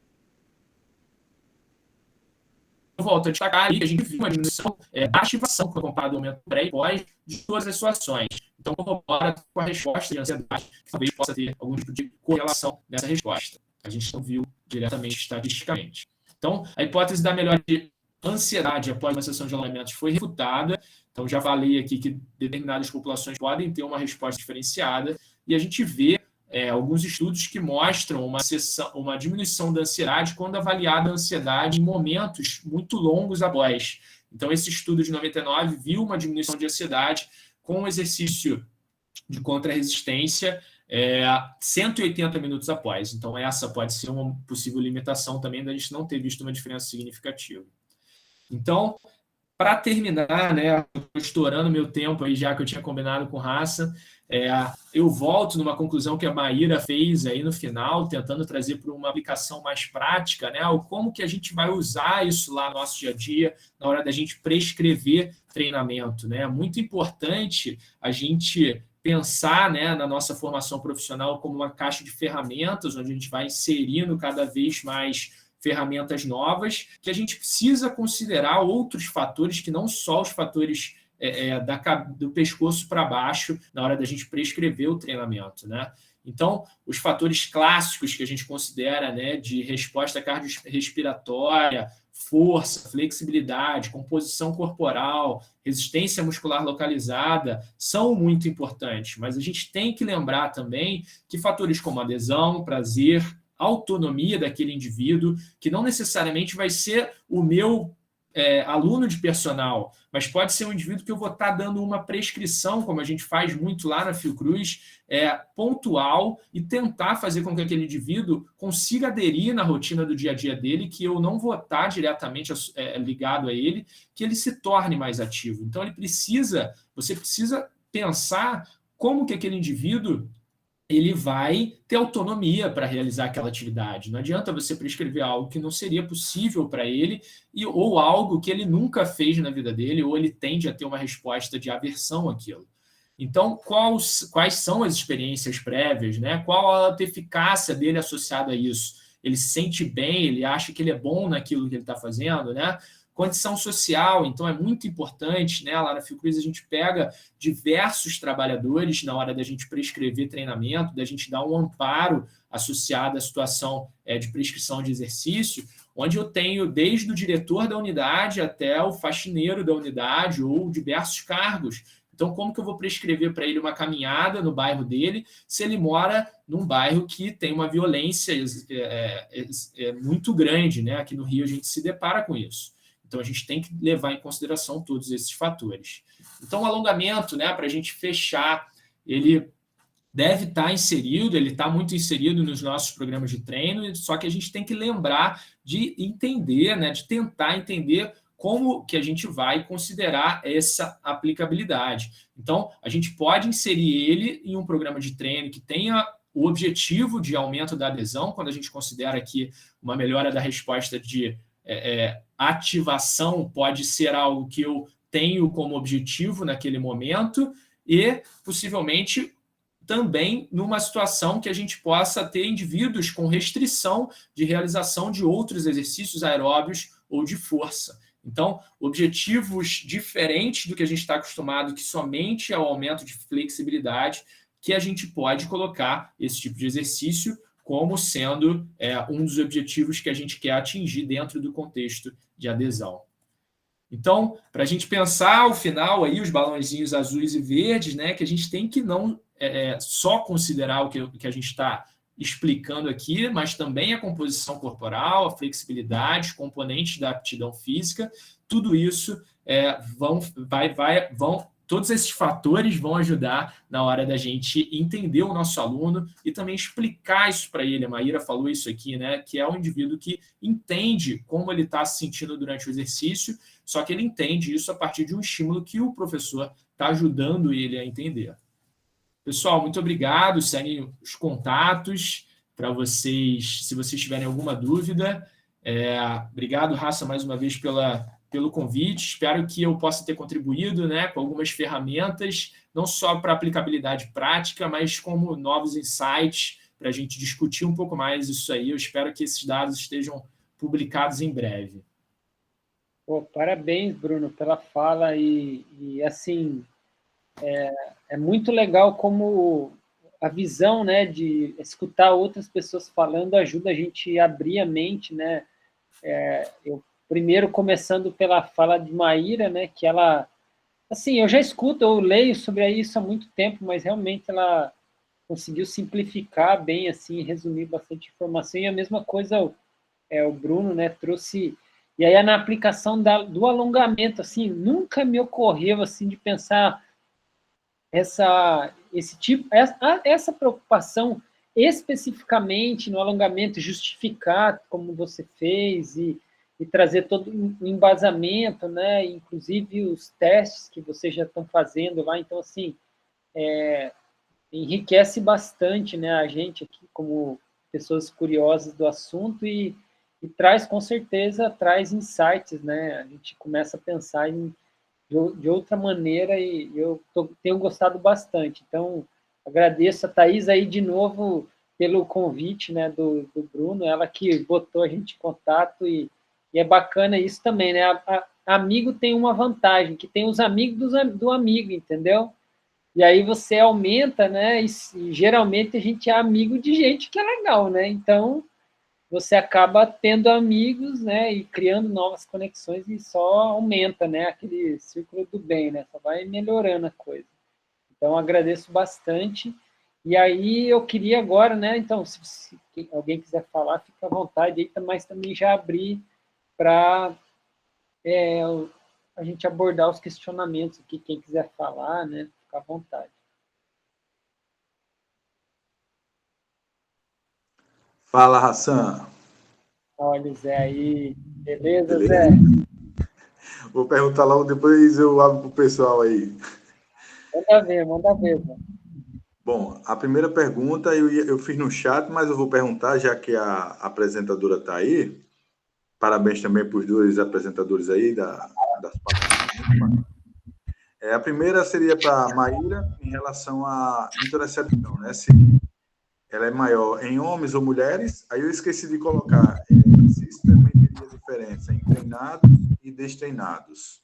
Eu volto a destacar ali que a gente viu uma diminuição da ativação comparado ao aumento pré e pós de todas as situações. Então, corrobora com a resposta de ansiedade, que talvez possa ter algum tipo de correlação nessa resposta. A gente não viu diretamente estatisticamente. Então, a hipótese da melhora de ansiedade após uma sessão de alongamentos foi refutada. Então, já falei aqui que determinadas populações podem ter uma resposta diferenciada, e a gente vê alguns estudos que mostram uma diminuição da ansiedade quando avaliada a ansiedade em momentos muito longos após. Então, esse estudo de 99 viu uma diminuição de ansiedade com o exercício de contra-resistência 180 minutos após. Então, essa pode ser uma possível limitação também da gente não ter visto uma diferença significativa. Então, para terminar, né, estourando meu tempo aí, já que eu tinha combinado com Raça, eu volto numa conclusão que a Maíra fez aí no final, tentando trazer para uma aplicação mais prática, né, como que a gente vai usar isso lá no nosso dia a dia, na hora da gente prescrever treinamento, né? É muito importante a gente pensar, né, na nossa formação profissional como uma caixa de ferramentas, onde a gente vai inserindo cada vez mais ferramentas novas, que a gente precisa considerar outros fatores que não só os fatores do pescoço para baixo na hora da gente prescrever o treinamento, né? Então, os fatores clássicos que a gente considera, né, de resposta cardiorrespiratória, força, flexibilidade, composição corporal, resistência muscular localizada, são muito importantes, mas a gente tem que lembrar também que fatores como adesão, prazer, autonomia daquele indivíduo, que não necessariamente vai ser o meu aluno de personal, mas pode ser um indivíduo que eu vou estar dando uma prescrição, como a gente faz muito lá na Fiocruz, pontual, e tentar fazer com que aquele indivíduo consiga aderir na rotina do dia a dia dele, que eu não vou estar diretamente ligado a ele, que ele se torne mais ativo. Então, você precisa pensar como que aquele indivíduo ele vai ter autonomia para realizar aquela atividade. Não adianta você prescrever algo que não seria possível para ele, ou algo que ele nunca fez na vida dele, ou ele tende a ter uma resposta de aversão àquilo. Então, quais são as experiências prévias, né? Qual a eficácia dele associada a isso? Ele se sente bem, ele acha que ele é bom naquilo que ele está fazendo, né? Condição social, então é muito importante, né? Lá na Fiocruz a gente pega diversos trabalhadores na hora da gente prescrever treinamento, da gente dar um amparo associado à situação de prescrição de exercício, onde eu tenho desde o diretor da unidade até o faxineiro da unidade ou diversos cargos. Então, como que eu vou prescrever para ele uma caminhada no bairro dele, se ele mora num bairro que tem uma violência muito grande, né? Aqui no Rio a gente se depara com isso. Então, a gente tem que levar em consideração todos esses fatores. Então, o alongamento, né, para a gente fechar, ele deve estar inserido, ele está muito inserido nos nossos programas de treino, só que a gente tem que lembrar de entender, né, de tentar entender como que a gente vai considerar essa aplicabilidade. Então, a gente pode inserir ele em um programa de treino que tenha o objetivo de aumento da adesão, quando a gente considera aqui uma melhora da resposta de ativação, pode ser algo que eu tenho como objetivo naquele momento, e possivelmente também numa situação que a gente possa ter indivíduos com restrição de realização de outros exercícios aeróbios ou de força. Então, objetivos diferentes do que a gente está acostumado, que somente é o aumento de flexibilidade, que a gente pode colocar esse tipo de exercício como sendo um dos objetivos que a gente quer atingir dentro do contexto de adesão. Então, para a gente pensar ao final aí os balãozinhos azuis e verdes, né, que a gente tem que não só considerar o que a gente está explicando aqui, mas também a composição corporal, a flexibilidade, os componentes da aptidão física, tudo isso todos esses fatores vão ajudar na hora da gente entender o nosso aluno e também explicar isso para ele. A Maíra falou isso aqui, né? Que é um indivíduo que entende como ele está se sentindo durante o exercício, só que ele entende isso a partir de um estímulo que o professor está ajudando ele a entender. Pessoal, muito obrigado. Seguem os contatos para vocês, se vocês tiverem alguma dúvida. Obrigado, Raça, mais uma vez pelo convite. Espero que eu possa ter contribuído, né, com algumas ferramentas, não só para aplicabilidade prática, mas como novos insights para a gente discutir um pouco mais isso aí. Eu espero que esses dados estejam publicados em breve. Parabéns, Bruno, pela fala e assim, é muito legal como a visão, né, de escutar outras pessoas falando ajuda a gente a abrir a mente, né? Eu primeiro começando pela fala de Maíra, né, que ela, assim, eu já escuto, eu leio sobre isso há muito tempo, mas realmente ela conseguiu simplificar bem, assim, resumir bastante informação, e a mesma coisa o Bruno, né, trouxe, e aí na aplicação do alongamento, assim, nunca me ocorreu, assim, de pensar essa preocupação especificamente no alongamento, justificar como você fez e trazer todo o embasamento, né? Inclusive os testes que vocês já estão fazendo lá. Então, assim, enriquece bastante, né, a gente aqui como pessoas curiosas do assunto e traz, com certeza, traz insights, né? A gente começa a pensar de outra maneira e eu tenho gostado bastante. Então, agradeço a Thaís aí de novo pelo convite, né, do Bruno, ela que botou a gente em contato e é bacana isso também, né? Amigo tem uma vantagem, que tem os amigos do amigo, entendeu? E aí você aumenta, né? E geralmente a gente é amigo de gente que é legal, né? Então, você acaba tendo amigos, né? E criando novas conexões e só aumenta, né? Aquele círculo do bem, né? Só vai melhorando a coisa. Então, agradeço bastante. E aí, eu queria agora, né? Então, se alguém quiser falar, fica à vontade. Mas também já abrir para a gente abordar os questionamentos aqui, quem quiser falar, né, fica à vontade. Fala, Hassan. Olha, Zé aí. Beleza, Zé? Vou perguntar logo, depois eu abro para o pessoal aí. Manda ver, Zé. Bom, a primeira pergunta eu fiz no chat, mas eu vou perguntar, já que a apresentadora está aí. Parabéns também para os dois apresentadores aí das palestras. A primeira seria para a Maíra, em relação à interocepção, né? Se ela é maior em homens ou mulheres. Aí eu esqueci de colocar se isso também teria diferença em treinados e destreinados.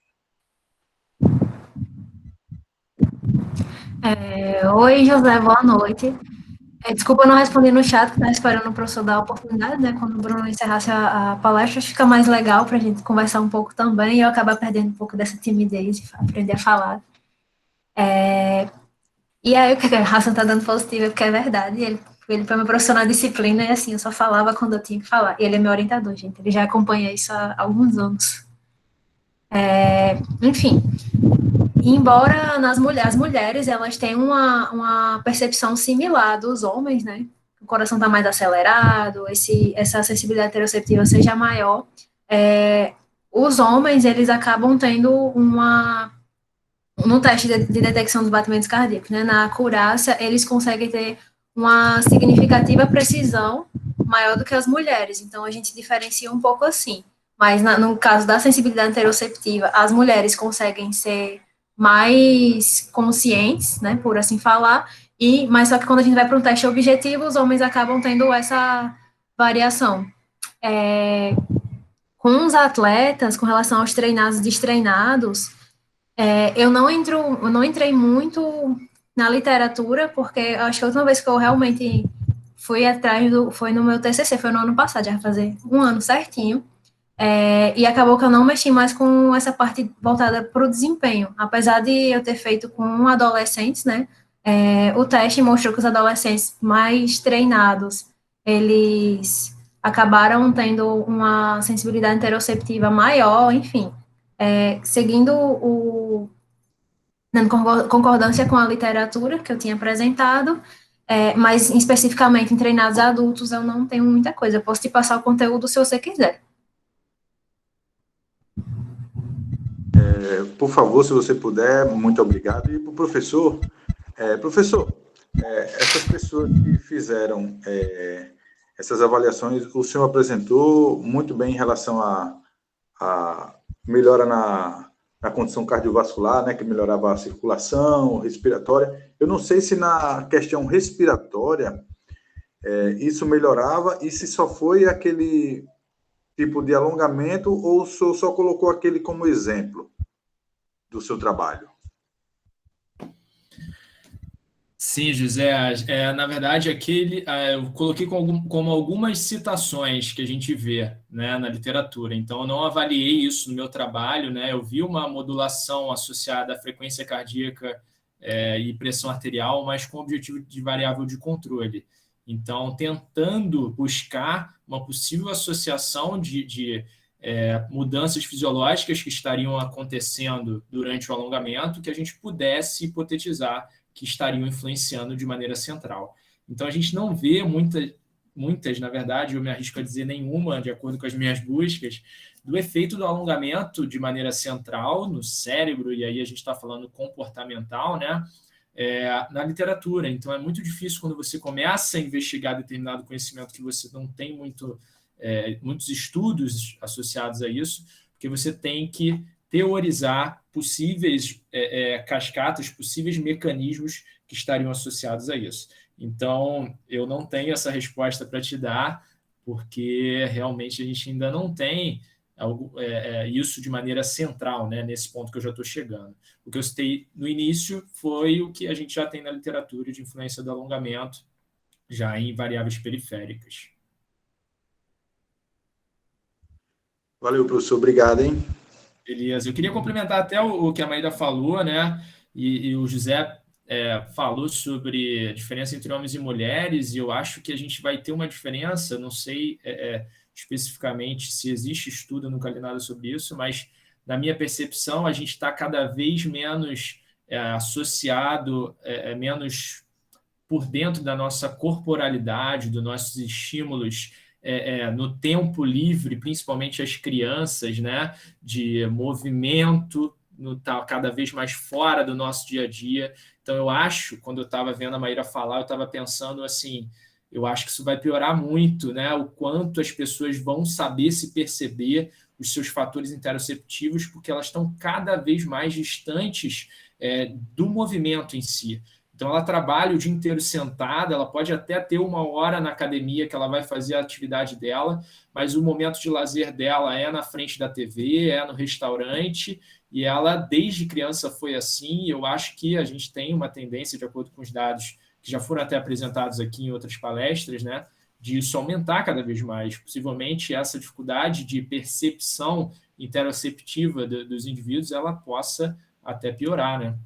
Oi, José, boa noite. Desculpa eu não responder no chat, estava esperando o professor dar a oportunidade, né? Quando o Bruno encerrasse a palestra, fica mais legal para a gente conversar um pouco também e eu acabar perdendo um pouco dessa timidez de aprender a falar. E aí, o que a Hassan está dando positivo é porque é verdade. Ele foi meu professor na disciplina e, assim, eu só falava quando eu tinha que falar. E ele é meu orientador, gente. Ele já acompanha isso há alguns anos. Enfim, embora as mulheres, elas têm uma percepção similar dos homens, né? O coração está mais acelerado, essa sensibilidade interoceptiva seja maior. os homens, eles acabam tendo no teste de detecção dos batimentos cardíacos, né, na acurácia, eles conseguem ter uma significativa precisão maior do que as mulheres, então a gente diferencia um pouco assim, mas no caso da sensibilidade interoceptiva, as mulheres conseguem ser mais conscientes, né, por assim falar, mas só que quando a gente vai para um teste objetivo, os homens acabam tendo essa variação. Com os atletas, com relação aos treinados e destreinados, eu não entrei muito na literatura, porque eu acho que a última vez que eu realmente fui atrás foi no meu TCC, foi no ano passado, já vai fazer um ano certinho, e acabou que eu não mexi mais com essa parte voltada para o desempenho, apesar de eu ter feito com adolescentes, né, o teste mostrou que os adolescentes mais treinados, eles acabaram tendo uma sensibilidade interoceptiva maior, enfim, seguindo dando concordância com a literatura que eu tinha apresentado, mas especificamente em treinados adultos eu não tenho muita coisa. Eu posso te passar o conteúdo se você quiser. Por favor, se você puder, muito obrigado. E para o professor, essas pessoas que fizeram essas avaliações, o senhor apresentou muito bem em relação a melhora na condição cardiovascular, né, que melhorava a circulação respiratória. Eu não sei se na questão respiratória isso melhorava e se só foi aquele tipo de alongamento ou o senhor só colocou aquele como exemplo do seu trabalho? Sim, José. Na verdade, eu coloquei como algumas citações que a gente vê, né, na literatura. Então, eu não avaliei isso no meu trabalho, né? Eu vi uma modulação associada à frequência cardíaca e pressão arterial, mas com o objetivo de variável de controle. Então, tentando buscar uma possível associação de mudanças fisiológicas que estariam acontecendo durante o alongamento, que a gente pudesse hipotetizar que estariam influenciando de maneira central. Então, a gente não vê muitas, na verdade, eu me arrisco a dizer nenhuma, de acordo com as minhas buscas, do efeito do alongamento de maneira central no cérebro, e aí a gente está falando comportamental, né? Na literatura. Então, é muito difícil quando você começa a investigar determinado conhecimento que você não tem muitos estudos associados a isso, porque você tem que teorizar possíveis cascatas, possíveis mecanismos que estariam associados a isso. Então, eu não tenho essa resposta para te dar, porque realmente a gente ainda não tem isso de maneira central, né, nesse ponto que eu já estou chegando. O que eu citei no início foi o que a gente já tem na literatura de influência do alongamento, já em variáveis periféricas. Valeu, professor. Obrigado, hein? Beleza. Eu queria complementar até o que a Maíra falou, né? E o José falou sobre a diferença entre homens e mulheres, e eu acho que a gente vai ter uma diferença, não sei especificamente se existe estudo, eu nunca li nada sobre isso, mas na minha percepção a gente está cada vez menos associado, menos por dentro da nossa corporalidade, dos nossos estímulos no tempo livre, principalmente as crianças, né, de movimento, cada vez mais fora do nosso dia a dia. Então, eu acho, quando eu estava vendo a Maíra falar, eu estava pensando assim, eu acho que isso vai piorar muito, né, o quanto as pessoas vão saber se perceber os seus fatores interoceptivos, porque elas estão cada vez mais distantes do movimento em si. Então, ela trabalha o dia inteiro sentada, ela pode até ter uma hora na academia que ela vai fazer a atividade dela, mas o momento de lazer dela é na frente da TV, é no restaurante, e ela, desde criança, foi assim, e eu acho que a gente tem uma tendência, de acordo com os dados que já foram até apresentados aqui em outras palestras, né, de isso aumentar cada vez mais. Possivelmente, essa dificuldade de percepção interoceptiva dos indivíduos, ela possa até piorar, né?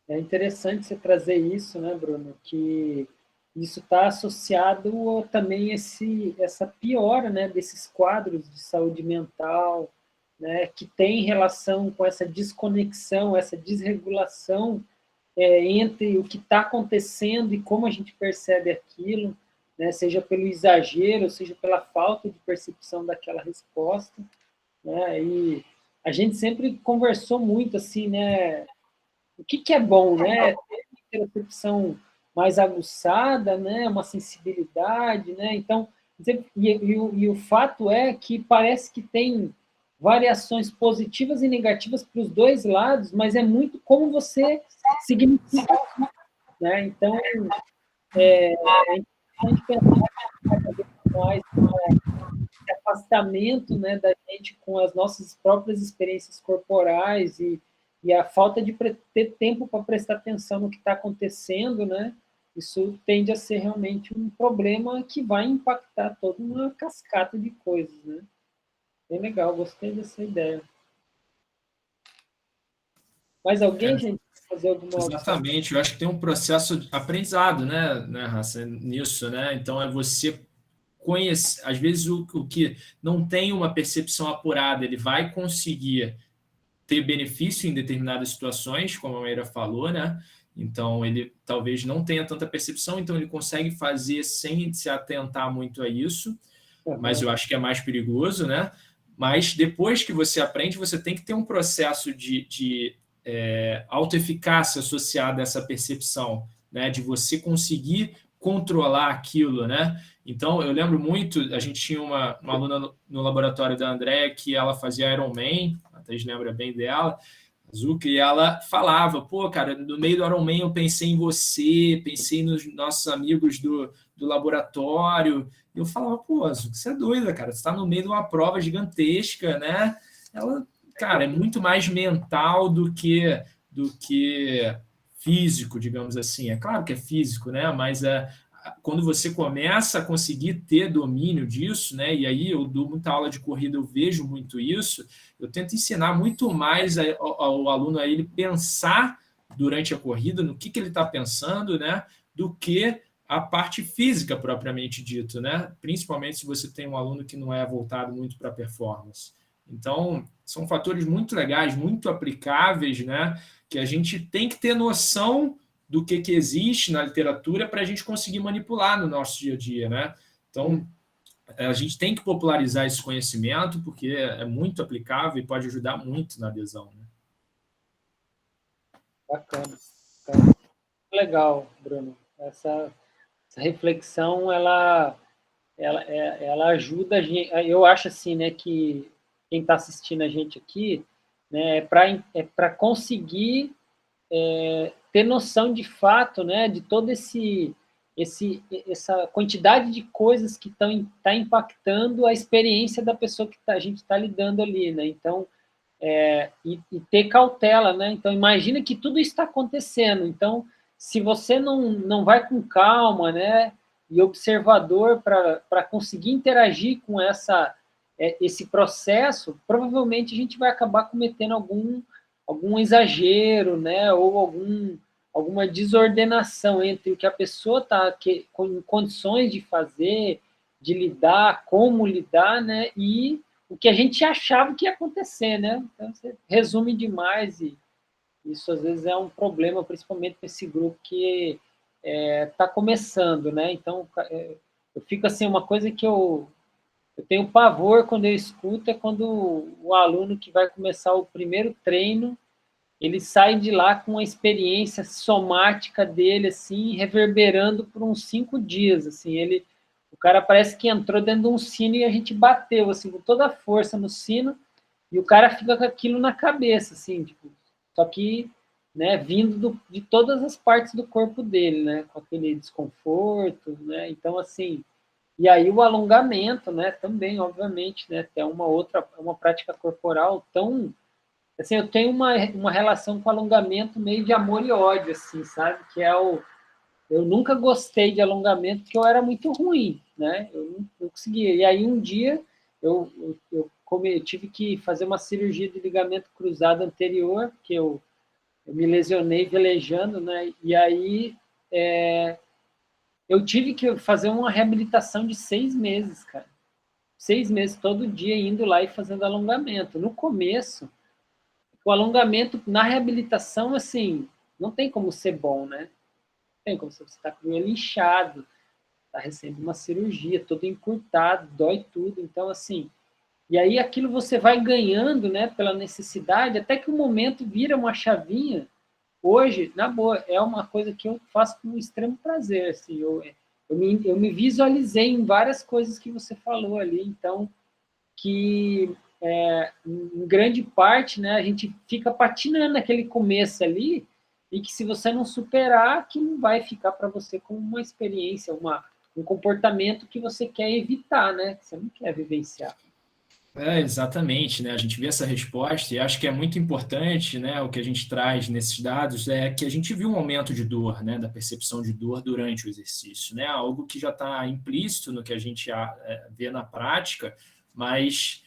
É interessante você trazer isso, né, Bruno, que isso está associado também essa piora, né, desses quadros de saúde mental, né, que tem relação com essa desconexão, essa desregulação entre o que está acontecendo e como a gente percebe aquilo, né, seja pelo exagero, seja pela falta de percepção daquela resposta. né? E a gente sempre conversou muito, assim, né? O que é bom, né? Ter uma percepção mais aguçada, né? Uma sensibilidade, né? Então, e o fato é que parece que tem variações positivas e negativas para os dois lados, mas é muito como você significa, né? Então, é importante pensar cada vez mais esse afastamento, né, da gente com as nossas próprias experiências corporais e a falta de ter tempo para prestar atenção no que está acontecendo, né? Isso tende a ser realmente um problema que vai impactar toda uma cascata de coisas, né? Bem legal, gostei dessa ideia. Mais alguém, gente, fazer alguma observação? Exatamente, eu acho que tem um processo de aprendizado, né, Raça, nisso, né? Então é você conhecer, às vezes o que não tem uma percepção apurada, ele vai conseguir ter benefício em determinadas situações, como a Maíra falou, né? Então ele talvez não tenha tanta percepção, então ele consegue fazer sem se atentar muito a isso, mas eu acho que é mais perigoso, né? Mas depois que você aprende, você tem que ter um processo de autoeficácia associada a essa percepção, né? De você conseguir controlar aquilo, né? Então, eu lembro muito, a gente tinha uma aluna no laboratório da Andréa que ela fazia Ironman, a Thaís lembra bem dela, Zucca, e ela falava, pô, cara, no meio do Ironman eu pensei em você, pensei nos nossos amigos do laboratório, e eu falava, pô, Zucca, você é doida, cara, você está no meio de uma prova gigantesca, né? Ela, cara, é muito mais mental do que físico, digamos assim. É claro que é físico, né? Mas quando você começa a conseguir ter domínio disso, né? E aí eu dou muita aula de corrida, eu vejo muito isso. Eu tento ensinar muito mais ao aluno a ele pensar durante a corrida, no que ele está pensando, né? Do que a parte física propriamente dito, né? Principalmente se você tem um aluno que não é voltado muito para a performance. Então, são fatores muito legais, muito aplicáveis, né? Que a gente tem que ter noção do que existe na literatura para a gente conseguir manipular no nosso dia a dia, né? Então, a gente tem que popularizar esse conhecimento porque é muito aplicável e pode ajudar muito na adesão, né? Bacana. Legal, Bruno. Essa reflexão, ela ajuda a gente. Eu acho assim, né, que quem está assistindo a gente aqui, né, para conseguir ter noção de fato, né, de todo essa quantidade de coisas que tá impactando a experiência da pessoa que a gente está lidando ali, né? Então, e ter cautela, né? Então, imagina que tudo está acontecendo. Então, se você não vai com calma, né, e observador para conseguir interagir com esse processo, provavelmente a gente vai acabar cometendo algum exagero, né, ou alguma desordenação entre o que a pessoa está em condições de fazer, de lidar, como lidar, né, e o que a gente achava que ia acontecer, né? Então, você resume demais e isso às vezes é um problema, principalmente para esse grupo que está começando, né? Então, eu fico assim, uma coisa que eu tenho pavor quando eu escuto é quando o aluno que vai começar o primeiro treino, ele sai de lá com a experiência somática dele, assim, reverberando por uns 5 dias, assim, o cara parece que entrou dentro de um sino e a gente bateu, assim, com toda a força no sino, e o cara fica com aquilo na cabeça, assim, tipo, só que, né, vindo de todas as partes do corpo dele, né, com aquele desconforto, né, então, assim, e aí o alongamento, né, também, obviamente, né, é uma prática corporal tão, assim, eu tenho uma relação com alongamento meio de amor e ódio, assim, sabe, que eu nunca gostei de alongamento porque eu era muito ruim, né? Eu não conseguia. E aí um dia eu tive que fazer uma cirurgia de ligamento cruzado anterior, que eu me lesionei velejando, né? E aí eu tive que fazer uma reabilitação de 6 meses, cara. 6 meses todo dia indo lá e fazendo alongamento. No começo, o alongamento na reabilitação, assim, não tem como ser bom, né? Não tem como você está com ele inchado, está recebendo uma cirurgia, todo encurtado, dói tudo. Então, assim, E aí aquilo você vai ganhando, né, pela necessidade, até que o momento vira uma chavinha. Hoje, na boa, é uma coisa que eu faço com extremo prazer. Assim, eu me visualizei em várias coisas que você falou ali, então, que em grande parte, né, a gente fica patinando naquele começo ali, e que se você não superar, que não vai ficar para você como uma experiência, um comportamento que você quer evitar, né, que você não quer vivenciar. Exatamente, né? A gente vê essa resposta e acho que é muito importante, né? O que a gente traz nesses dados é que a gente viu um aumento de dor, né? Da percepção de dor durante o exercício, né? Algo que já está implícito no que a gente vê na prática, mas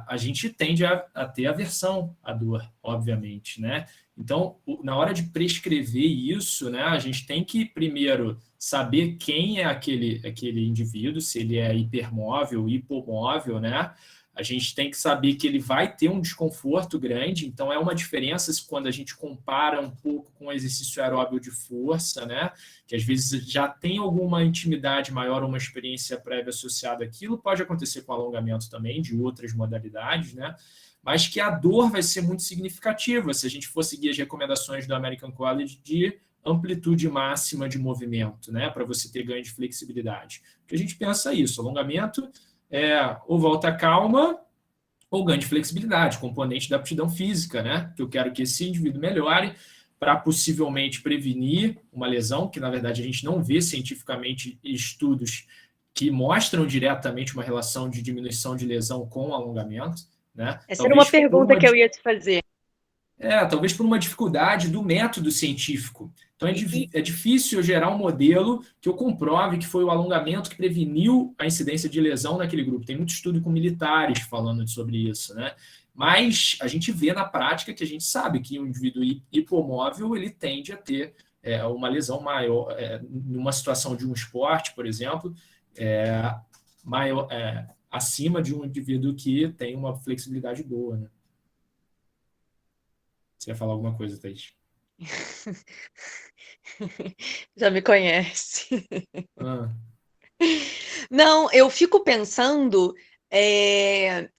a gente tende a ter aversão à dor, obviamente, né? Então, na hora de prescrever isso, né? A gente tem que primeiro saber quem é aquele indivíduo, se ele é hipermóvel, hipomóvel, né? A gente tem que saber que ele vai ter um desconforto grande, então é uma diferença quando a gente compara um pouco com o exercício aeróbio de força, né? Que às vezes já tem alguma intimidade maior, uma experiência prévia associada àquilo, pode acontecer com alongamento também, de outras modalidades, né? Mas que a dor vai ser muito significativa se a gente for seguir as recomendações do American College de amplitude máxima de movimento, né, para você ter ganho de flexibilidade. Porque a gente pensa isso, alongamento ou volta calma ou ganho de flexibilidade, componente da aptidão física, né, que eu quero que esse indivíduo melhore para possivelmente prevenir uma lesão, que na verdade a gente não vê cientificamente estudos que mostram diretamente uma relação de diminuição de lesão com alongamento, né? Essa era uma pergunta que eu ia te fazer. Talvez por uma dificuldade do método científico. Então, é difícil eu gerar um modelo que eu comprove que foi o alongamento que preveniu a incidência de lesão naquele grupo. Tem muito estudo com militares falando sobre isso, né? Mas a gente vê na prática que a gente sabe que um indivíduo hipomóvel ele tende a ter uma lesão maior, numa situação de um esporte, por exemplo, maior, acima de um indivíduo que tem uma flexibilidade boa, né? Você ia falar alguma coisa, Thaís? Já me conhece. Ah. Não, eu fico pensando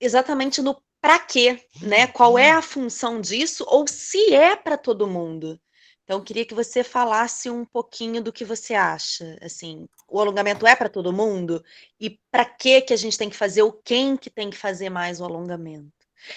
exatamente no para quê, né? Qual é a função disso, ou se é para todo mundo. Então, eu queria que você falasse um pouquinho do que você acha. Assim, o alongamento é para todo mundo? E para que a gente tem que fazer, ou quem que tem que fazer mais o alongamento?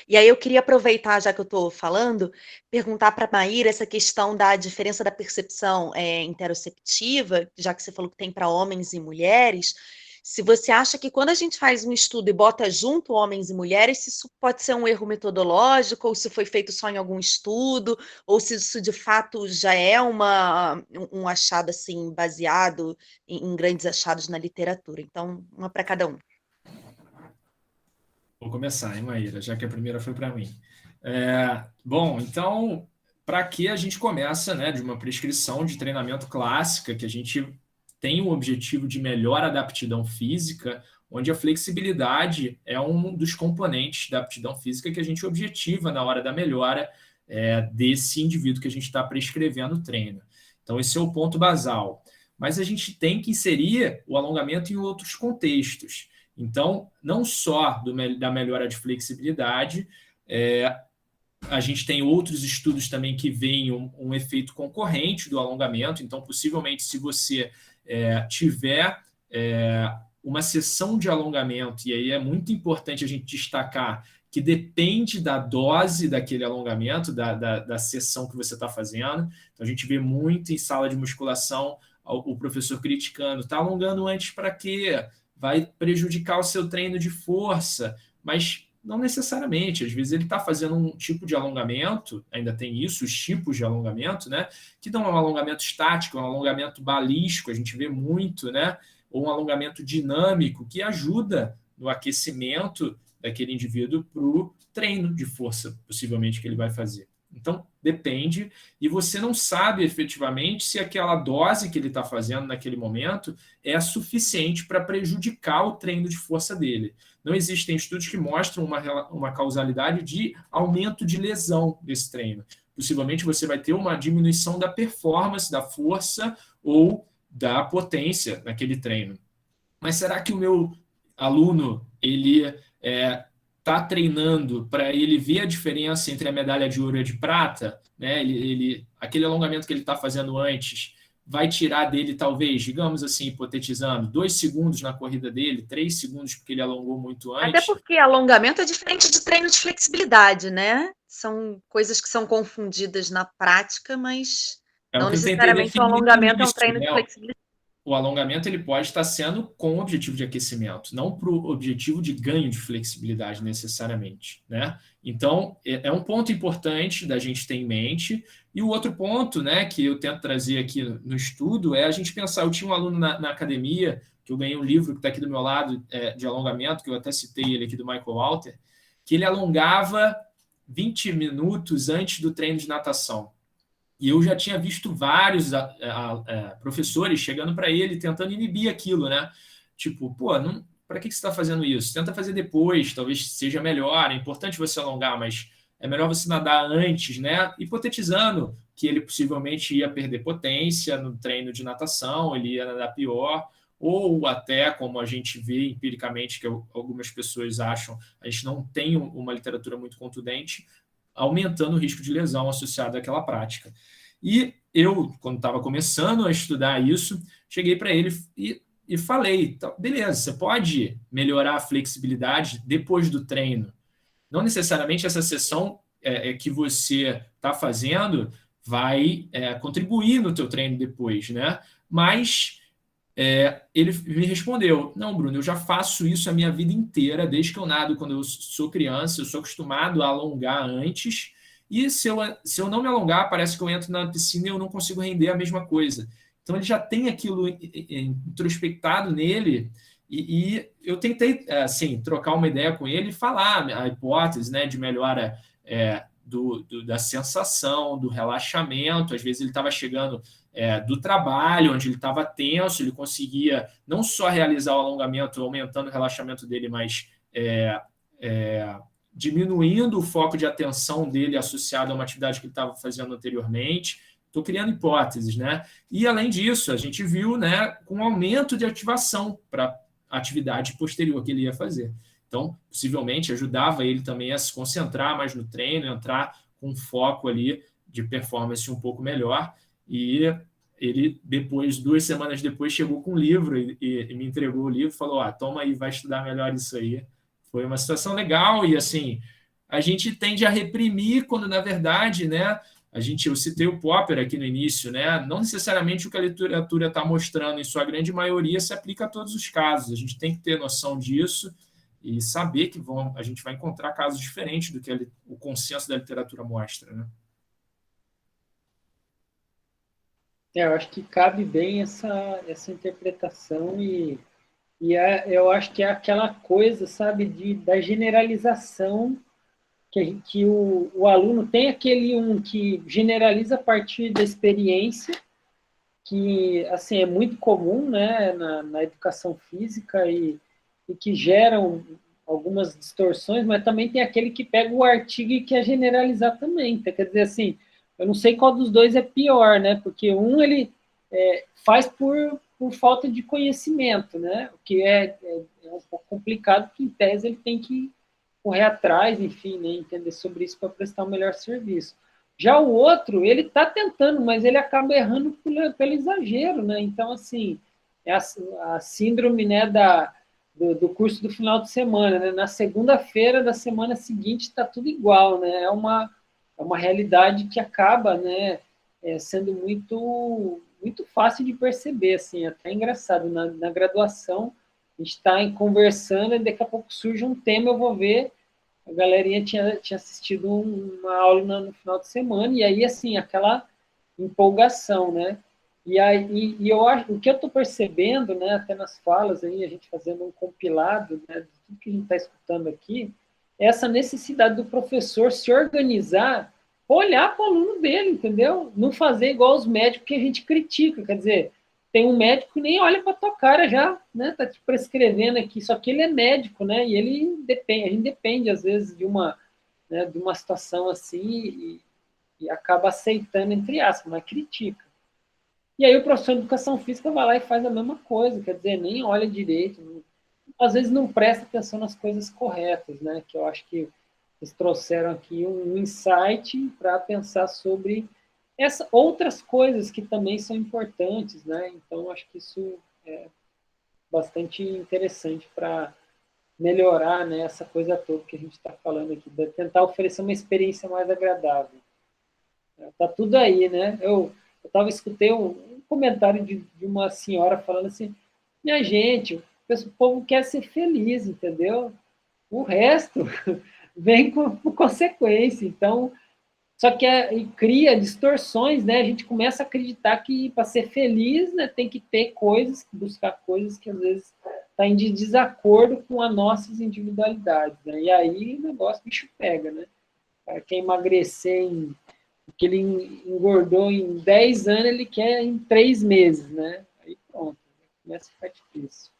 E aí eu queria aproveitar, já que eu estou falando, perguntar para a Maíra essa questão da diferença da percepção interoceptiva, já que você falou que tem para homens e mulheres, se você acha que quando a gente faz um estudo e bota junto homens e mulheres, se isso pode ser um erro metodológico, ou se foi feito só em algum estudo, ou se isso de fato já é um achado assim, baseado em grandes achados na literatura. Então, uma para cada um. Vou começar, hein, Maíra, já que a primeira foi para mim. Bom, então, para que a gente começa, né, de uma prescrição de treinamento clássica, que a gente tem o objetivo de melhora da aptidão física, onde a flexibilidade é um dos componentes da aptidão física que a gente objetiva na hora da melhora desse indivíduo que a gente está prescrevendo o treino. Então, esse é o ponto basal. Mas a gente tem que inserir o alongamento em outros contextos. Então, não só da melhora de flexibilidade, a gente tem outros estudos também que veem um efeito concorrente do alongamento. Então, possivelmente, se você tiver uma sessão de alongamento, e aí é muito importante a gente destacar que depende da dose daquele alongamento, da sessão que você está fazendo. Então, a gente vê muito em sala de musculação o professor criticando, está alongando antes para quê? Vai prejudicar o seu treino de força, mas não necessariamente. Às vezes ele está fazendo um tipo de alongamento, ainda tem isso, os tipos de alongamento, né? Que não é um alongamento estático, é um alongamento balístico, a gente vê muito, né? Ou um alongamento dinâmico que ajuda no aquecimento daquele indivíduo para o treino de força, possivelmente, que ele vai fazer. Então, depende, e você não sabe efetivamente se aquela dose que ele está fazendo naquele momento é suficiente para prejudicar o treino de força dele. Não existem estudos que mostram uma causalidade de aumento de lesão desse treino. Possivelmente você vai ter uma diminuição da performance, da força ou da potência naquele treino. Mas será que o meu aluno ele está treinando para ele ver a diferença entre a medalha de ouro e a de prata, né? Aquele alongamento que ele está fazendo antes vai tirar dele, talvez, digamos assim, hipotetizando, 2 segundos na corrida dele, 3 segundos porque ele alongou muito antes. Até porque alongamento é diferente de treino de flexibilidade, né? São coisas que são confundidas na prática, mas não necessariamente o alongamento é um treino de flexibilidade. O alongamento ele pode estar sendo com o objetivo de aquecimento, não para o objetivo de ganho de flexibilidade necessariamente, né? Então, é um ponto importante da gente ter em mente. E o outro ponto, né, que eu tento trazer aqui no estudo é a gente pensar, eu tinha um aluno na academia, que eu ganhei um livro que está aqui do meu lado, de alongamento, que eu até citei ele aqui, do Michael Walter, que ele alongava 20 minutos antes do treino de natação. E eu já tinha visto vários professores chegando para ele, tentando inibir aquilo, né? Tipo, pô, para que você está fazendo isso? Tenta fazer depois, talvez seja melhor. É importante você alongar, mas é melhor você nadar antes, né? Hipotetizando que ele possivelmente ia perder potência no treino de natação, ele ia nadar pior, ou até, como a gente vê empiricamente, que algumas pessoas acham, a gente não tem uma literatura muito contundente, aumentando o risco de lesão associado àquela prática. E eu, quando estava começando a estudar isso, cheguei para ele e falei, beleza, você pode melhorar a flexibilidade depois do treino. Não necessariamente essa sessão que você está fazendo vai contribuir no teu treino depois, né? Mas ele me respondeu, não, Bruno, eu já faço isso a minha vida inteira, desde que eu nado quando eu sou criança, eu sou acostumado a alongar antes, e se eu não me alongar, parece que eu entro na piscina e eu não consigo render a mesma coisa. Então ele já tem aquilo introspectado nele, e eu tentei assim, trocar uma ideia com ele e falar a hipótese, né, de melhora da sensação, do relaxamento. Às vezes ele estava chegando do trabalho, onde ele estava tenso, ele conseguia não só realizar o alongamento, aumentando o relaxamento dele, mas diminuindo o foco de atenção dele associado a uma atividade que ele estava fazendo anteriormente. Estou criando hipóteses, né? E, além disso, a gente viu, né, com aumento de ativação para a atividade posterior que ele ia fazer. Então, possivelmente, ajudava ele também a se concentrar mais no treino, entrar com foco ali de performance um pouco melhor. E ele, depois, 2 semanas depois, chegou com um livro e me entregou o livro e falou, toma aí, vai estudar melhor isso aí. Foi uma situação legal e, assim, a gente tende a reprimir quando, na verdade, né, eu citei o Popper aqui no início, né, não necessariamente o que a literatura está mostrando, em sua grande maioria, se aplica a todos os casos. A gente tem que ter noção disso e saber que a gente vai encontrar casos diferentes do que o consenso da literatura mostra, né? Eu acho que cabe bem essa interpretação eu acho que é aquela coisa, sabe, da generalização que o aluno tem aquele que generaliza a partir da experiência, que assim é muito comum, né, na educação física e que geram algumas distorções, mas também tem aquele que pega o artigo e quer generalizar também. Então, quer dizer assim, eu não sei qual dos dois é pior, né? Porque ele faz por falta de conhecimento, né? O que é um pouco complicado, porque em tese ele tem que correr atrás, enfim, né? Entender sobre isso para prestar um melhor serviço. Já o outro, ele está tentando, mas ele acaba errando pelo exagero, né? Então, assim, é a síndrome, né, do curso do final de semana, né? Na segunda-feira da semana seguinte está tudo igual, né? É uma realidade que acaba, né, sendo muito fácil de perceber, assim, até engraçado. Na graduação, a gente está conversando e daqui a pouco surge um tema, eu vou ver, a galerinha tinha assistido uma aula no final de semana, e aí, assim, aquela empolgação, né? E eu acho, o que eu estou percebendo, né, até nas falas aí, a gente fazendo um compilado, né, de tudo que a gente está escutando aqui, é essa necessidade do professor se organizar, olhar para o aluno dele, entendeu? Não fazer igual os médicos que a gente critica, quer dizer, tem um médico que nem olha para a tua cara já, né, tá te prescrevendo aqui, só que ele é médico, né, e a gente depende às vezes de uma situação assim e acaba aceitando, entre aspas, mas critica. E aí o professor de educação física vai lá e faz a mesma coisa, quer dizer, nem olha direito, às vezes não presta atenção nas coisas corretas, né? Que eu acho que eles trouxeram aqui um insight para pensar sobre outras coisas que também são importantes, né? Então, acho que isso é bastante interessante para melhorar, né, essa coisa toda que a gente está falando aqui, de tentar oferecer uma experiência mais agradável. Tá tudo aí, né? Escutei um comentário de uma senhora falando assim, minha gente, o povo quer ser feliz, entendeu? O resto vem com consequência. Então, só que cria distorções, né? A gente começa a acreditar que para ser feliz, né, tem que ter coisas, buscar coisas que às vezes está em desacordo com as nossas individualidades, né? E aí o negócio, bicho pega, né? O cara quer emagrecer que ele engordou em 10 anos, ele quer em 3 meses, né? Aí pronto, começa a ficar difícil.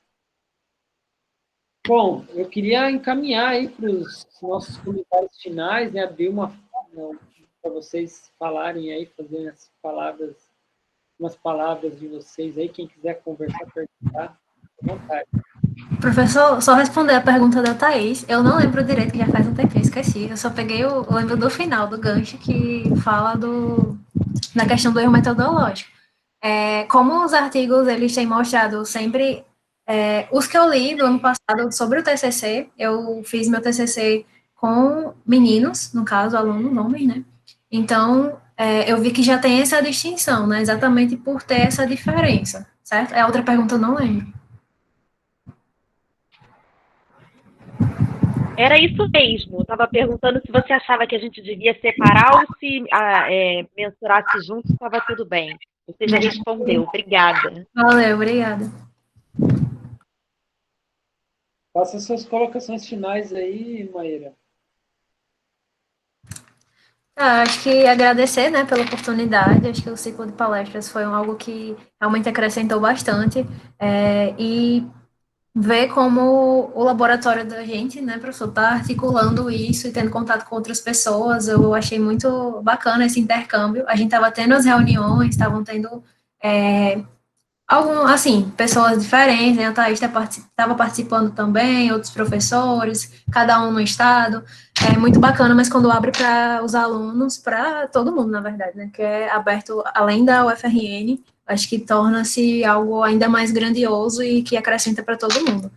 Bom, eu queria encaminhar aí para os nossos comentários finais, né? Abrir para vocês falarem aí, fazer umas palavras de vocês aí, quem quiser conversar, perguntar, à vontade. Professor, só responder a pergunta da Thaís, eu não lembro direito, que já faz um tempinho, esqueci, eu só peguei lembro do final do gancho que fala da questão do erro metodológico. Como os artigos, eles têm mostrado sempre, os que eu li do ano passado sobre o TCC, eu fiz meu TCC com meninos, no caso, alunos homens, né? Então, eu vi que já tem essa distinção, né? Exatamente por ter essa diferença, certo? A outra pergunta eu não lembro. Era isso mesmo. Estava perguntando se você achava que a gente devia separar ou se mensurasse junto estava tudo bem. Você já respondeu. Obrigada. Valeu, obrigada. Faça suas colocações finais aí, Maíra. Acho que agradecer, né, pela oportunidade. Acho que o ciclo de palestras foi algo que realmente acrescentou bastante. E ver como o laboratório da gente, né, professor, está articulando isso e tendo contato com outras pessoas. Eu achei muito bacana esse intercâmbio. A gente estava tendo as reuniões, estavam tendo assim, pessoas diferentes, né? A Thaís estava participando também, outros professores, cada um no estado. É muito bacana, mas quando abre para os alunos, para todo mundo, na verdade, né? Que é aberto além da UFRN, acho que torna-se algo ainda mais grandioso e que acrescenta para todo mundo.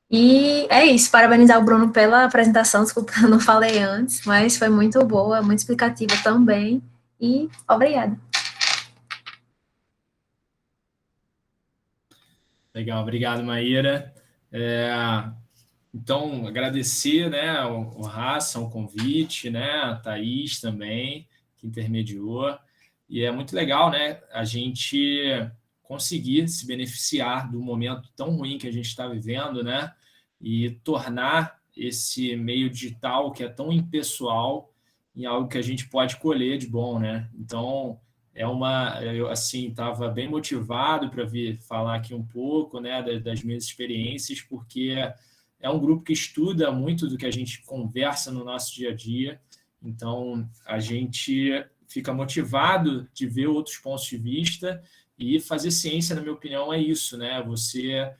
E é isso, parabenizar o Bruno pela apresentação, desculpa, eu não falei antes, mas foi muito boa, muito explicativa também, e obrigada. Legal, obrigado, Maíra. Então, agradecer, né, o Raça, o convite, né, a Thaís também, que intermediou. E é muito legal, né, a gente conseguir se beneficiar do momento tão ruim que a gente está vivendo, né, e tornar esse meio digital, que é tão impessoal, em algo que a gente pode colher de bom, né? Então, eu assim estava bem motivado para vir falar aqui um pouco, né, das minhas experiências, porque é um grupo que estuda muito do que a gente conversa no nosso dia a dia. Então, a gente fica motivado de ver outros pontos de vista, e fazer ciência, na minha opinião, é isso, né? Você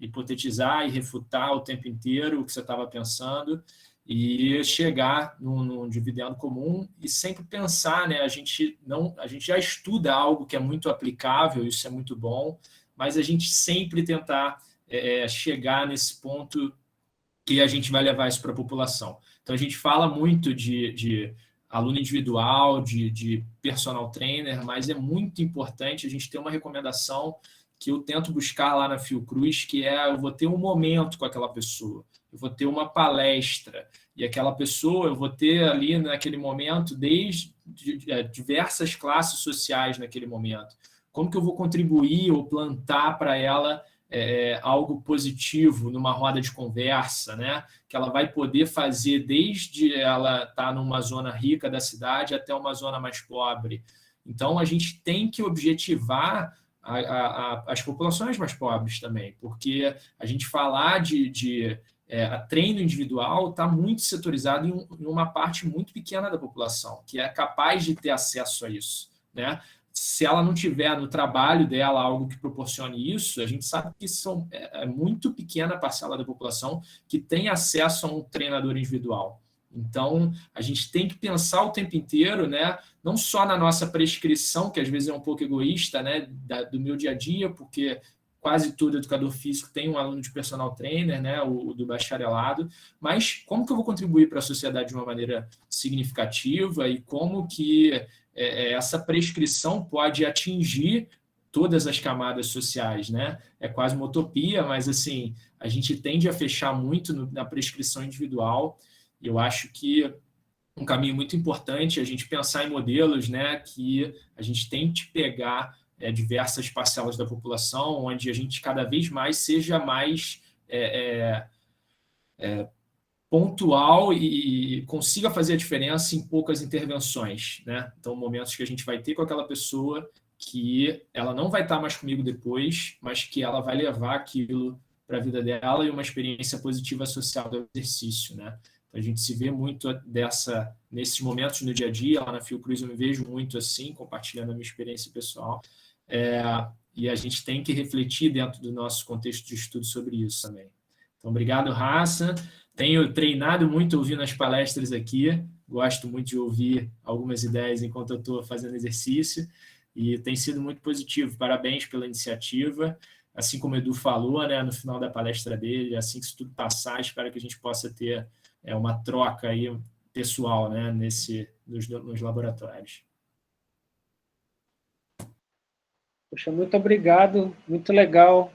hipotetizar e refutar o tempo inteiro o que você estava pensando e chegar num dividendo comum e sempre pensar, né? A gente já estuda algo que é muito aplicável, isso é muito bom, mas a gente sempre tentar chegar nesse ponto que a gente vai levar isso para a população. Então, a gente fala muito de aluno individual, de personal trainer, mas é muito importante a gente ter uma recomendação que eu tento buscar lá na Fiocruz, que eu vou ter um momento com aquela pessoa, eu vou ter uma palestra, e aquela pessoa eu vou ter ali naquele momento desde diversas classes sociais naquele momento. Como que eu vou contribuir ou plantar para ela algo positivo numa roda de conversa, né? Que ela vai poder fazer desde ela estar numa zona rica da cidade até uma zona mais pobre. Então, a gente tem que objetivar as populações mais pobres também, porque a gente falar de treino individual está muito setorizado em uma parte muito pequena da população, que é capaz de ter acesso a isso, né? se ela não tiver no trabalho dela algo que proporcione isso, a gente sabe que é muito pequena a parcela da população que tem acesso a um treinador individual. Então, a gente tem que pensar o tempo inteiro, né, não só na nossa prescrição, que às vezes é um pouco egoísta, né, do meu dia a dia, porque quase todo educador físico tem um aluno de personal trainer, né, o do bacharelado, mas como que eu vou contribuir para a sociedade de uma maneira significativa e como que essa prescrição pode atingir todas as camadas sociais, né? É quase uma utopia, mas assim, a gente tende a fechar muito na prescrição individual. E eu acho que um caminho muito importante é a gente pensar em modelos, né, que a gente tente pegar diversas parcelas da população, onde a gente cada vez mais seja mais pontual e consiga fazer a diferença em poucas intervenções, né? Então, momentos que a gente vai ter com aquela pessoa que ela não vai estar mais comigo depois, mas que ela vai levar aquilo para a vida dela e uma experiência positiva social do exercício, né? Então, a gente se vê muito nesses momentos no dia a dia, lá na Fiocruz eu me vejo muito assim, compartilhando a minha experiência pessoal, e a gente tem que refletir dentro do nosso contexto de estudo sobre isso também. Então, obrigado, Raça. Tenho treinado muito ouvindo as palestras aqui, gosto muito de ouvir algumas ideias enquanto eu estou fazendo exercício, e tem sido muito positivo. Parabéns pela iniciativa. Assim como o Edu falou, né, no final da palestra dele, assim que isso tudo passar, espero que a gente possa ter uma troca aí pessoal, né, nos laboratórios. Poxa, muito obrigado, muito legal.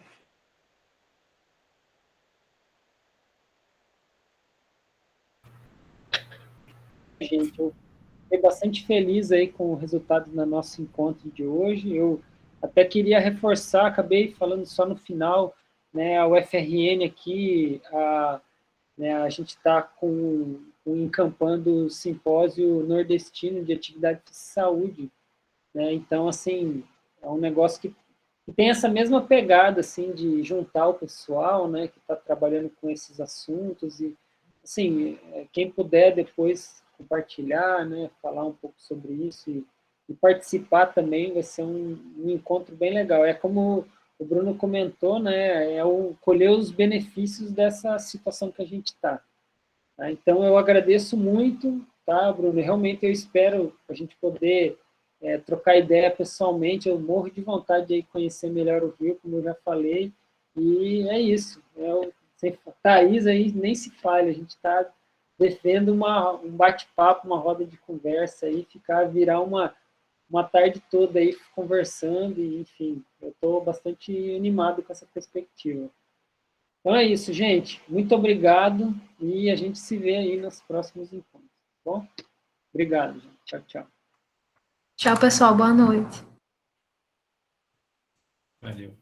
Gente, eu fiquei bastante feliz aí com o resultado do nosso encontro de hoje. Eu até queria reforçar, acabei falando só no final, né, a UFRN aqui, a gente está encampando o simpósio nordestino de atividade de saúde, né? Então, assim, é um negócio que tem essa mesma pegada, assim, de juntar o pessoal, né, que está trabalhando com esses assuntos e, assim, quem puder depois compartilhar, né, falar um pouco sobre isso e participar também, vai ser um encontro bem legal. É como o Bruno comentou, né, colher os benefícios dessa situação que a gente está. Tá? Então, eu agradeço muito, tá, Bruno? Realmente eu espero a gente poder trocar ideia pessoalmente. Eu morro de vontade de conhecer melhor o Rio, como eu já falei, e é isso. Thaís aí nem se fale, a gente está defendendo um bate-papo, uma roda de conversa aí, virar uma tarde toda aí conversando, e enfim, eu estou bastante animado com essa perspectiva. Então é isso, gente. Muito obrigado e a gente se vê aí nos próximos encontros. Tá bom? Obrigado, gente. Tchau, tchau. Tchau, pessoal. Boa noite. Valeu.